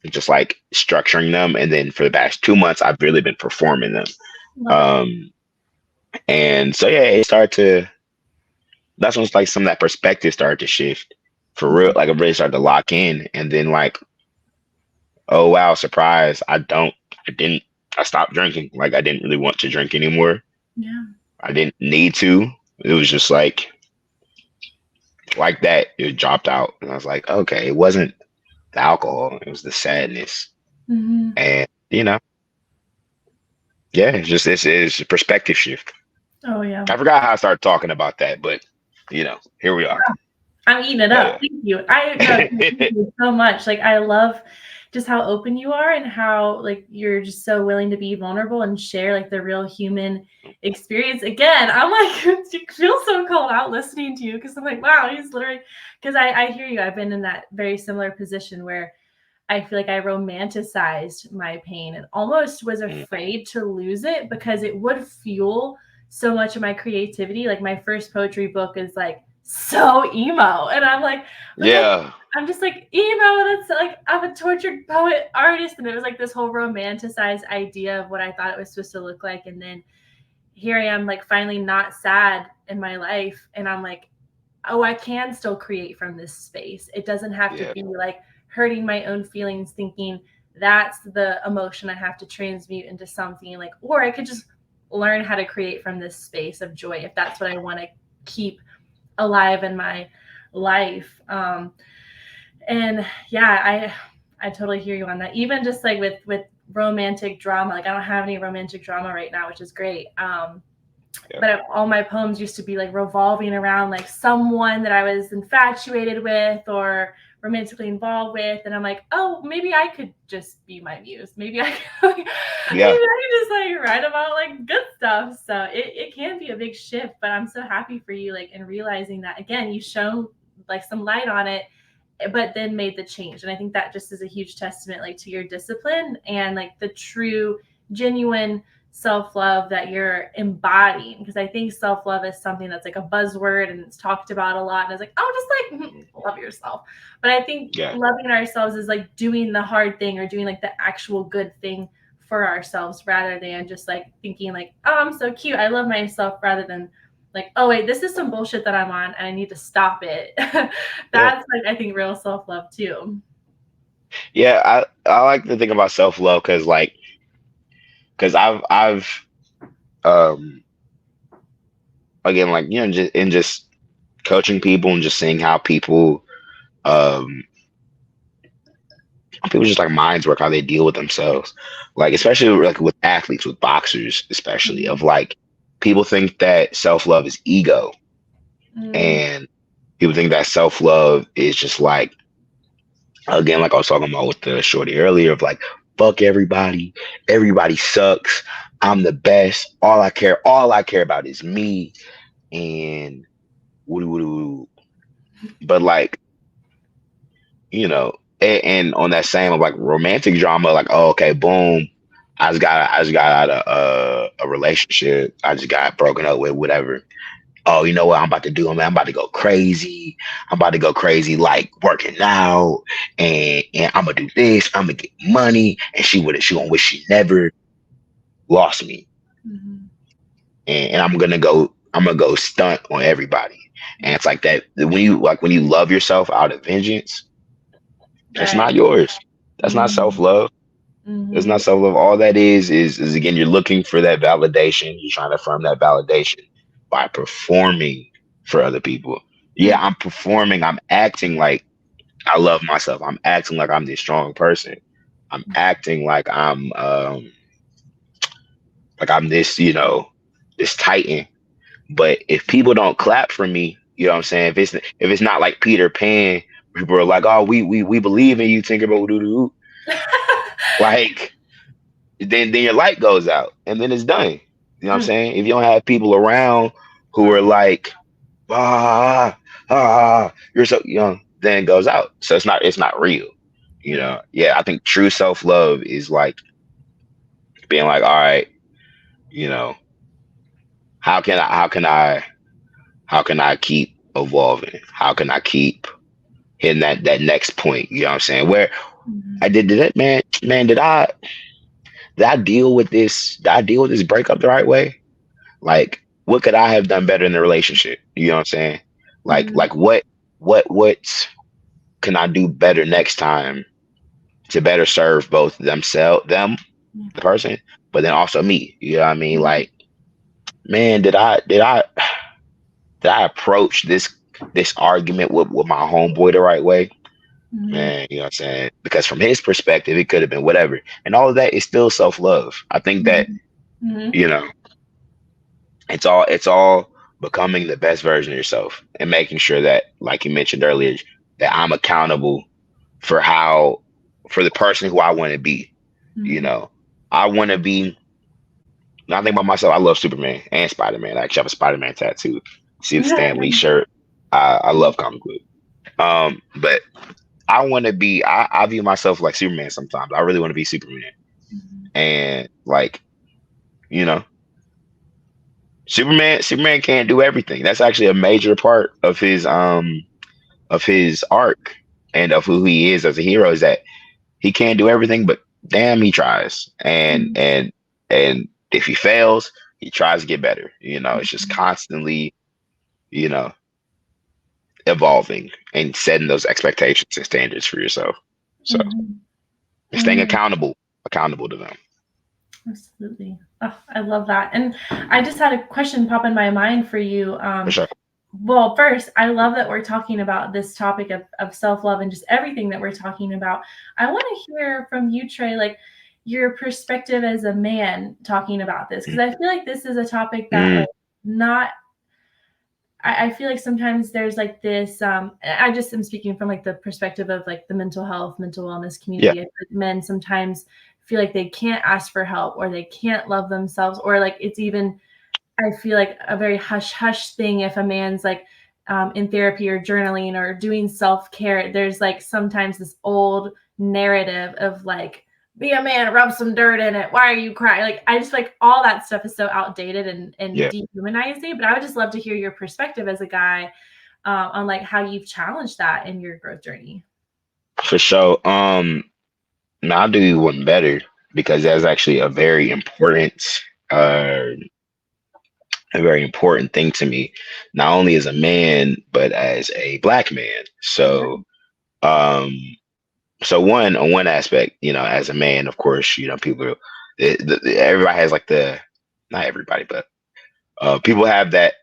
B: Just like structuring them and then for the past 2 months I've really been performing them.
A: Love it.
B: Um and so yeah, it started to that's when like some of that perspective started to shift for real.
A: Mhm.
B: Like it really started to lock in and then like, oh wow, surprise, I didn't I stopped drinking. Like I didn't really want to drink anymore.
A: Yeah.
B: I didn't need to. It was just like that. It dropped out, and I was like, okay, it wasn't the alcohol; it was the sadness,
A: Mhm.
B: and yeah, it's just this is a perspective shift.
A: Oh yeah.
B: I forgot how I started talking about that, but here we are.
A: I'm eating it up.
B: But
A: Thank you. I no, thank
B: yeah,
A: you so much. Like I love just how open you are and how like you're just so willing to be vulnerable and share like the real human experience. Again, I'm like you feel so called out listening to you because I'm like, wow, he's literally because I hear you. I've been in that very similar position where I feel like I romanticized my pain and almost was afraid to lose it because it would fuel so much of my creativity. Like my first poetry book is like so emo. And I'm like, because
B: yeah,
A: I'm just like emo. That's like I'm a tortured poet artist. And it was like this whole romanticized idea of what I thought it was supposed to look like. And then here I am, like finally not sad in my life. And I'm like, oh, I can still create from this space. It doesn't have to
B: yeah,
A: be like hurting my own feelings, thinking that's the emotion I have to transmute into something like, or I could just learn how to create from this space of joy if that's what I want to keep alive in my life. And yeah, I totally hear you on that. Even just like with romantic drama, like I don't have any romantic drama right now, which is great.
B: yeah,
A: But all my poems used to be like revolving around like someone that I was infatuated with or romantically involved with, and I'm like, oh, maybe I could just be my muse. Maybe I could, maybe
B: yeah,
A: I could just like write about like good stuff. So it can be a big shift, but I'm so happy for you, like in realizing that again, you shone like some light on it, but then made the change. And I think that just is a huge testament like to your discipline and like the true, genuine self-love that you're embodying, because I think self-love is something that's like a buzzword and it's talked about a lot and it's like, oh, just like love yourself. But I think
B: yeah,
A: loving ourselves is like doing the hard thing or doing like the actual good thing for ourselves rather than just like thinking like, oh, I'm so cute, I love myself, rather than like, oh wait, this is some bullshit that I'm on and I need to stop it.
B: yeah.
A: That's like I think real self-love too.
B: Yeah, I like to think about self love because because I've um again, like, just in just coaching people and just seeing how um people just like minds work, how they deal with themselves, like especially like with athletes, with boxers especially, of
A: Mhm.
B: like people think that self love is ego,
A: Mm,
B: and people think that self love is just like, again, like I was talking about with the shorty earlier, of like, fuck everybody, everybody sucks, I'm the best, all I care about is me, and woo woo woo. But like, and on that same of like romantic drama, like, oh, okay, boom, I just got out of a relationship, I just got broken up with, whatever. Oh, you know what I'm about to do, man? I'm about to go crazy. I'm about to go crazy, like working out, and I'm gonna do this. I'm gonna get money, and she gonna wish she never lost me,
A: mhm.
B: and I'm gonna go stunt on everybody. And it's like that when you love yourself out of vengeance, that's not
A: Right.
B: yours. That's not self
A: Mhm.
B: love. It's not
A: Mhm.
B: self love. All that is again, you're looking for that validation. You're trying to affirm that validation by performing for other people. Yeah, I'm performing. I'm acting like I love myself. I'm acting like I'm this strong person. I'm acting like I'm this, this titan. But if people don't clap for me, you know what I'm saying? If it's not like Peter Pan, people are like, oh, we believe in you, Tinkerbell, doo doo. Like, then your light goes out and then it's done. You know what I'm
A: Mm,
B: saying? If you don't have people around who are like, you're so young, then it goes out. So it's not real.
A: right.
B: Yeah, I think true self love is like being like, all right, you know, how can I keep evolving? How can I keep hitting that next point? You know what I'm saying? Where
A: Mhm.
B: I did that, man, did I deal with this? Did I deal with this breakup the right way? Like, what could I have done better in the relationship? You know what I'm saying?
A: Mhm.
B: Like what can I do better next time to better serve both them, the person, but then also me. You know what I mean?
A: Mhm.
B: Like, man, did I approach this argument with my homeboy the right way?
A: Mhm.
B: Man, you know what I'm saying? Because from his perspective, it could have been whatever. And all of that is still self love. I think that,
A: Mhm. Mhm.
B: you know, it's all becoming the best version of yourself and making sure that, like you mentioned earlier, that I'm accountable for for the person who I want to be. You
A: Mhm.
B: know, I want to be. When I think about myself, I love Superman and Spider Man. I actually have a Spider Man tattoo. See the Stan Lee shirt. I love comic book. But I want to be. I view myself like Superman sometimes. I really want to be Superman,
A: Mhm.
B: and like, you know, Superman can't do everything. That's actually a major part of his arc and of who he is as a hero, is that he can't do everything, but damn, he tries. And
A: Mhm.
B: and and if he fails, he tries to get better. It's just
A: Mhm.
B: constantly, you know, evolving and setting those expectations and standards for yourself. So
A: Mhm.
B: staying
A: Mhm.
B: accountable to them.
A: Absolutely. Oh, I love that. And I just had a question pop in my mind for you.
B: For sure.
A: Well, first, I love that we're talking about this topic of self love and just everything that we're talking about. I want to hear from you, Trey, like your perspective as a man talking about this, because I feel like this is a topic that,
B: Mm,
A: like, not I feel like sometimes there's like this I just am speaking from like the perspective of like the mental health, mental wellness
B: yeah,
A: community. I feel like men sometimes feel like they can't ask for help or they can't love themselves, or like it's even, I feel like, a very hush hush thing if a man's like in therapy or journaling or doing self care. There's like sometimes this old narrative of like, be a man, rub some dirt in it. Why are you crying? Like, I just like all that stuff is so outdated and
B: yeah,
A: dehumanizing. But I would just love to hear your perspective as a guy on like how you've challenged that in your growth journey.
B: for sure. Now I'll do one better, because that's actually uh, a very important thing to me, not only as a man but as a black man. So, um, so one on one aspect, as a man, of course, people, everybody has like not everybody, but people have that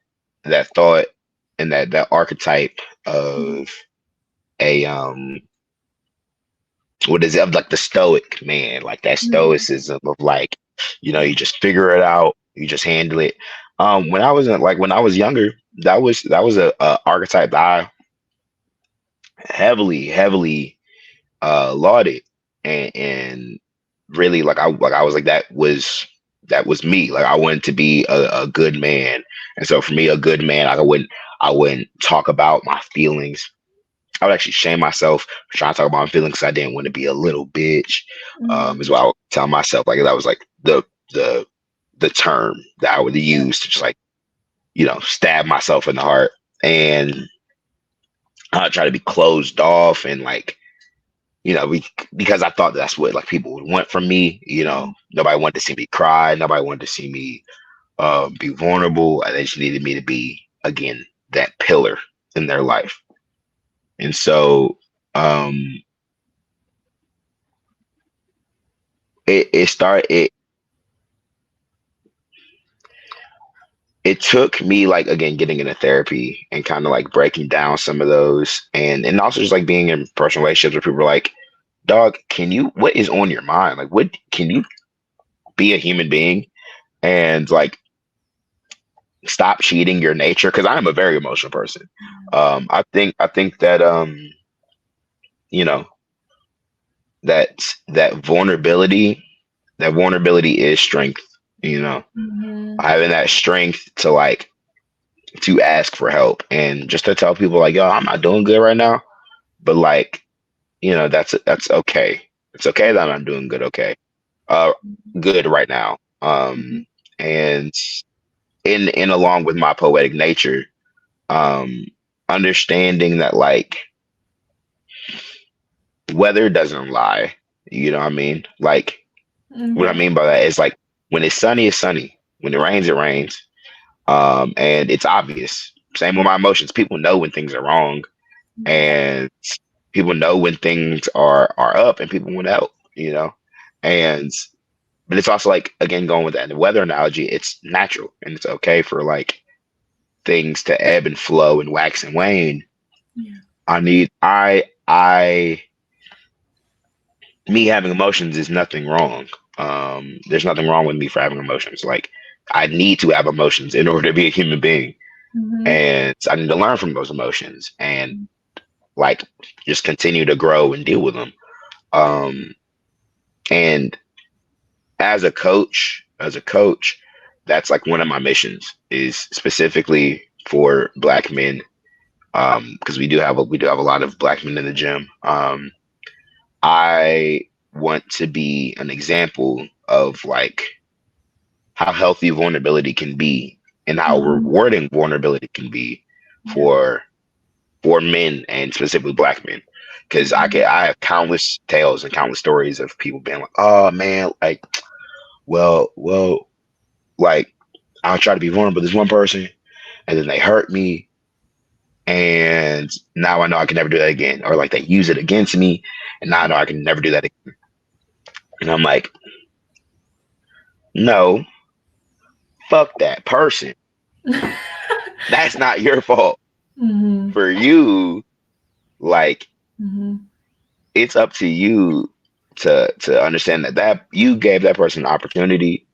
B: thought and that archetype of a what is it, of like the stoic man, like that
A: Mhm.
B: stoicism of like, you just figure it out, you just handle it. When I was younger, that was a archetype that I heavily lauded, and really, like I was like, that was me. Like I wanted to be a good man. And so for me, a good man, like I wouldn't talk about my feelings. I would actually shame myself for trying to talk about my feelings, 'cause I didn't want to be a little bitch. Is
A: Mhm.
B: what I would tell myself. Like that was like the the term that I would
A: Yeah.
B: use to just like, stab myself in the heart. And I try to be closed off, and like, because I thought that's what like people would want from me.
A: Mhm.
B: Nobody wanted to see me cry. Nobody wanted to see me be vulnerable. And they just needed me to be, again, that pillar in their life. And so um, it started. It took me, like, again, getting into therapy and kind of like breaking down some of those, and also just like being in personal relationships where people are like, "Dog, what is on your mind? Like, what can you be a human being and like stop cheating your nature?" Because I am a very emotional person. I think you know that vulnerability is strength. You know,
A: Mhm.
B: having that strength to like to ask for help and just to tell people like, "Yo, I'm not doing good right now," but like, that's okay. It's okay that I'm not doing good. Okay, uh, good right now.
A: Mhm.
B: And in along with my poetic nature, um, understanding that like weather doesn't lie. You know what I mean? Like, what I
A: Okay.
B: mean by that is like, when it's sunny, it's sunny. When it rains. And it's obvious. Same with my emotions. People know when things are wrong,
A: Mhm.
B: and people know when things are up, and people want to help. And but it's also like, again, going with that the weather analogy, it's natural and it's okay for like things to ebb and flow and wax and wane.
A: Yeah.
B: I need I me having emotions is nothing wrong. There's nothing wrong with me for having emotions. Like, I need to have emotions in order to be a human being,
A: Mhm.
B: and I need to learn from those emotions and like just continue to grow and deal with them. Um, and as a coach, that's like one of my missions, is specifically for Black men. Because we do have a lot of Black men in the gym. I want to be an example of like how healthy vulnerability can be, and how
A: Mhm.
B: rewarding vulnerability can be
A: Yeah.
B: for for men, and specifically Black men. Because
A: Mhm.
B: I have countless tales and countless stories of people being like, "Oh man, like, well, like, I'll try to be vulnerable with this one person, and then they hurt me, and now I know I can never do that again," or like they use it against me, and now I know I can never do that again. And I'm like, no, fuck that person. That's not your fault.
A: Mhm.
B: For you, like,
A: Mhm.
B: it's up to you to understand that you gave that person an opportunity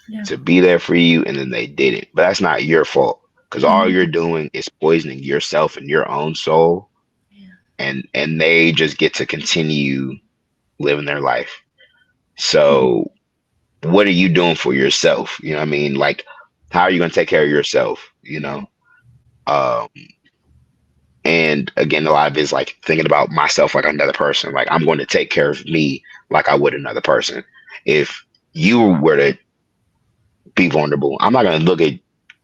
A: Yeah.
B: to be there for you, and then they didn't. But that's not your fault, because all
A: Mhm.
B: you're doing is poisoning yourself and your own soul,
A: Yeah.
B: and they just get to continue living their life.
A: Mhm.
B: So what are you doing for yourself? You know what I mean? Like, how are you going to take care of yourself?
A: Yeah.
B: Um, and again, a lot of it is like thinking about myself like another person. Like, I'm going to take care of me like I would another person. If you were to be vulnerable, I'm not going to look at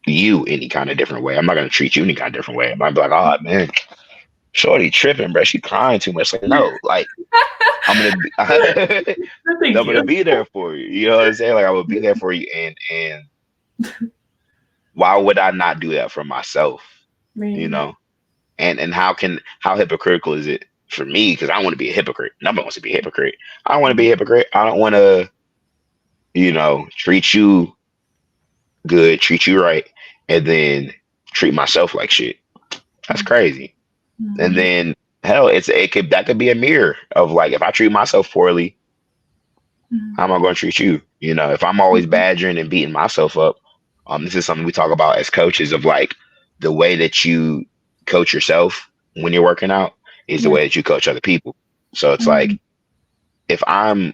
B: you any kind of different way. I'm not going to treat you any kind of different way. I might be like, "Oh man, Shorty tripping, bro. She crying too much." Like, no, like, I'm gonna be, I'm
A: No, thank
B: gonna
A: you.
B: be there for you. You know what I'm saying? Like, I will be there for you, and why would I not do that for myself? You
A: Man.
B: know? And how hypocritical is it? for me, because I don't want to be a hypocrite. Nobody wants to be a hypocrite. I don't want to be a hypocrite. I don't want to, treat you good, treat you right, and then treat myself like shit. That's crazy. And
A: Mhm.
B: then hell, that could be a mirror of like if I treat myself poorly,
A: Mhm.
B: how am I going to treat you? If I'm always
A: Mhm.
B: badgering and beating myself up, this is something we talk about as coaches of like the way that you coach yourself when you're working out is the
A: Yeah.
B: way that you coach other people. So it's
A: Mhm.
B: like if I'm,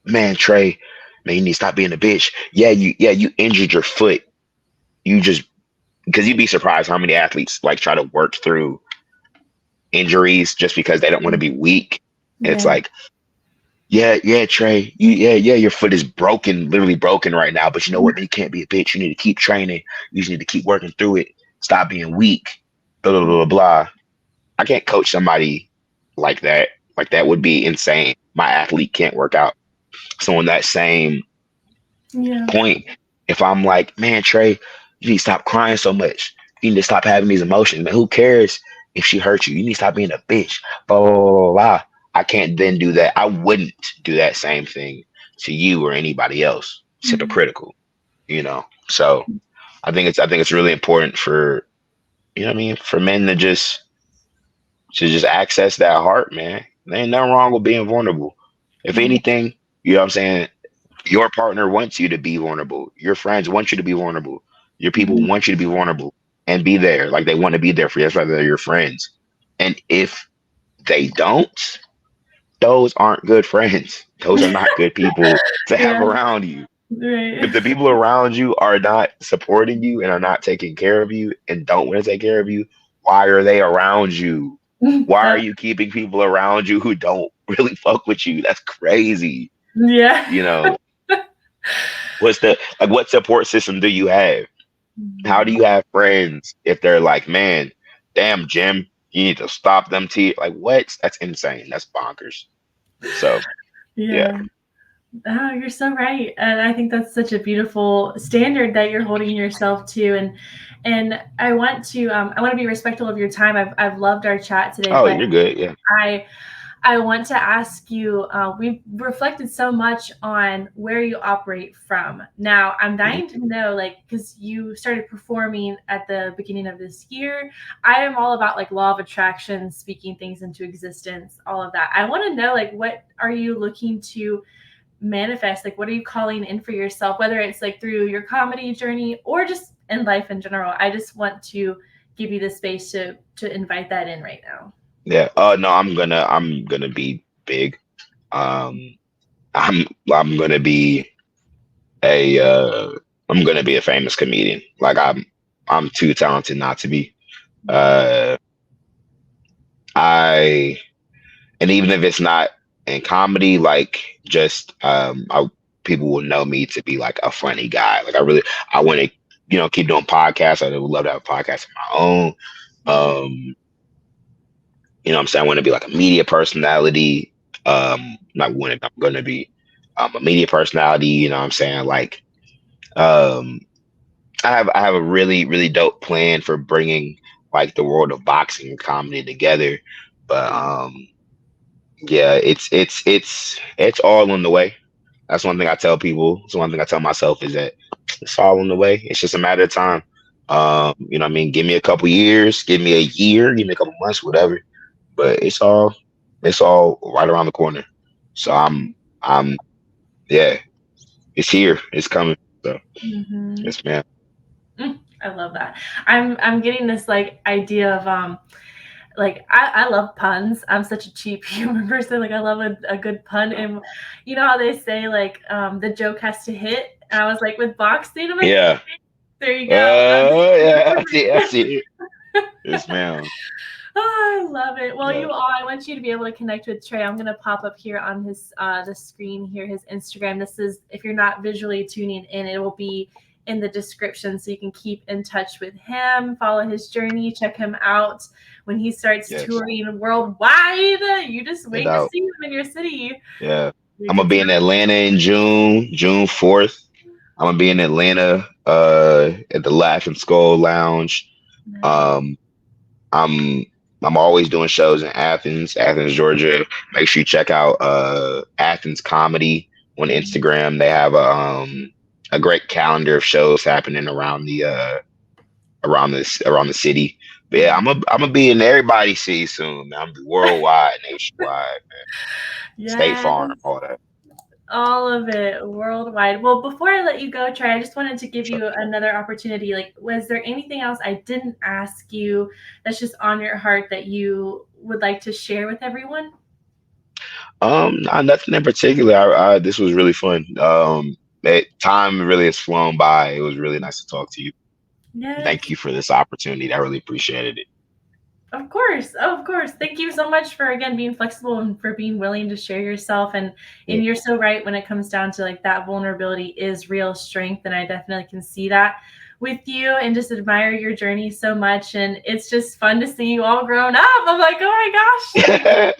B: man, Trey, man, you need to stop being a bitch. Yeah, you injured your foot. You just because you'd be surprised how many athletes like try to work through injuries just because they don't want to be weak. And it's
A: Yeah.
B: like, yeah, Trey, your foot is broken, literally broken right now. But you know what, man, you can't be a bitch. You need to keep training. You just need to keep working through it. Stop being weak. Blah blah blah blah. I can't coach somebody like that. Like that would be insane. My athlete can't work out. So on that same
A: Yeah.
B: point, if I'm like, man, Trey, you need to stop crying so much. You need to stop having these emotions. Man, who cares if she hurt you? You need to stop being a bitch. Blah, blah, blah, blah, blah. I can't then do that. I wouldn't do that same thing to you or anybody else. It's
A: Mhm.
B: hypocritical. So I think it's really important for what I mean, for men to just access that heart, man. There ain't nothing wrong with being vulnerable. If
A: Yeah.
B: anything, you know what I'm saying? Your partner wants you to be vulnerable. Your friends want you to be vulnerable. Your people
A: Mhm.
B: want you to be vulnerable and be there. Like they want to be there for you. That's why they're your friends. And if they don't, those aren't good friends. Those are not good people to have
A: Yeah.
B: around you. If
A: Right.
B: the people around you are not supporting you and are not taking care of you and don't want to take care of you, why are they around you? Why are
A: That.
B: you keeping people around you who don't really fuck with you? That's crazy.
A: Yeah.
B: You know, what support system do you have? How do
A: Mhm.
B: you have friends if they're like, man, damn, Jim, you need to stop them like what? That's insane. That's bonkers. So yeah.
A: Yeah. Oh, you're so right. And I think that's such a beautiful standard that you're holding yourself to. And I want to be respectful of your time. I've loved our chat today,
B: Oh,
A: but
B: you're good. Yeah.
A: I I want to ask you, we've reflected so much on where you operate from. Now, I'm
B: Mhm.
A: dying to know, like, because you started performing at the beginning of this year. I am all about like law of attraction, speaking things into existence, all of that. I want to know, like, what are you looking to manifest? Like, what are you calling in for yourself, whether it's like through your comedy journey or just in life in general? I just want to give you the space to invite that in right now.
B: Yeah. No, I'm gonna be big. Um, I'm gonna be a I'm gonna be a famous comedian. Like I'm too talented not to be. Uh, I and even if it's not in comedy, like just people will know me to be like a funny guy. Like I want to keep doing podcasts. I would love to have a podcast of my own. Um, what I'm saying, I want to be like a media personality. Not when I'm going to be a media personality. What I'm saying, like um, I have a really really dope plan for bringing like the world of boxing and comedy together. But yeah, it's all on the way. That's one thing I tell people. It's one thing I tell myself is that it's all on the way. It's just a matter of time. What I mean? Give me a couple years, give me a year, give me a couple months, whatever. But it's all right around the corner. So I'm yeah, it's here. It's coming. So
A: Mhm.
B: yes, man.
A: I love that. I'm getting this like idea of like I love puns. I'm such a cheap human person. Like I love a good pun. And you know how they say like the joke has to hit? And I was like with boxing, I'm like,
B: Yeah.
A: there you go.
B: Yeah, I see. I see. Yes, ma'am.
A: Oh, I love it. Well,
B: Yeah.
A: you all, I want you to be able to connect with Trey. I'm gonna pop up here on his the screen here, his Instagram. This is if you're not visually tuning in, it will be in the description so you can keep in touch with him, follow his journey, check him out when he starts
B: Yes.
A: touring worldwide. You just
B: No
A: wait to
B: doubt.
A: see him in your city.
B: Yeah.
A: You
B: I'm gonna
A: get
B: be
A: to
B: in Atlanta in June 4th. I'm gonna be in Atlanta at the Laugh and Skull Lounge.
A: know.
B: Um I'm I'm always doing shows in Athens, Georgia. Make sure you check out Athens Comedy on Instagram. They have a great calendar of shows happening around the city. But yeah, I'm gonna be in everybody's city soon, man. I'm gonna be worldwide, nationwide, State
A: Yes,
B: Farm, all that.
A: all of it worldwide. Well, before I let you go, Trey, I just wanted to give
B: Sure.
A: you another opportunity. Like, was there anything else I didn't ask you that's just on your heart that you would like to share with everyone?
B: Nothing in particular. This was really fun. Time really has flown by. It was really nice to talk to you. Thank
A: Yes.
B: you for this opportunity. I really appreciated it.
A: Of course, oh, of course. Thank you so much for again being flexible and for being willing to share yourself. And
B: Yeah,
A: you're so right when it comes down to like that vulnerability is real strength, and I definitely can see that with you and just admire your journey so much. And it's just fun to see you all grown up. I'm like, oh my gosh,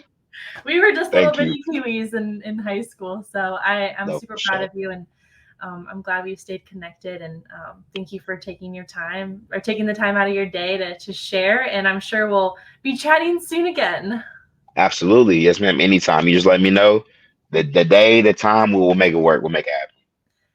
A: we were just little
B: thank you.
A: bitty kiwis in high school. So I'm
B: No, for
A: super proud
B: sure.
A: of you, and I'm glad we've stayed connected. And thank you for taking your time or taking the time out of your day to share. And I'm sure we'll be chatting soon again.
B: Absolutely. Yes, ma'am. Anytime. You just let me know the day, the time, we'll make it work. We'll make it happen.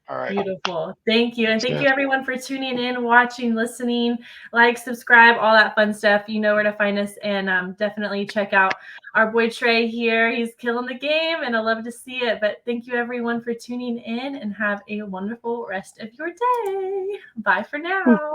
B: All right.
A: Beautiful. Thank you. And
B: Yes,
A: thank
B: ma'am.
A: you everyone for tuning in, watching, listening, like, subscribe, all that fun stuff. You know where to find us. And definitely check out our boy Trey here. He's killing the game and I love to see it. But thank you everyone for tuning in and have a wonderful rest of your day. Bye for now.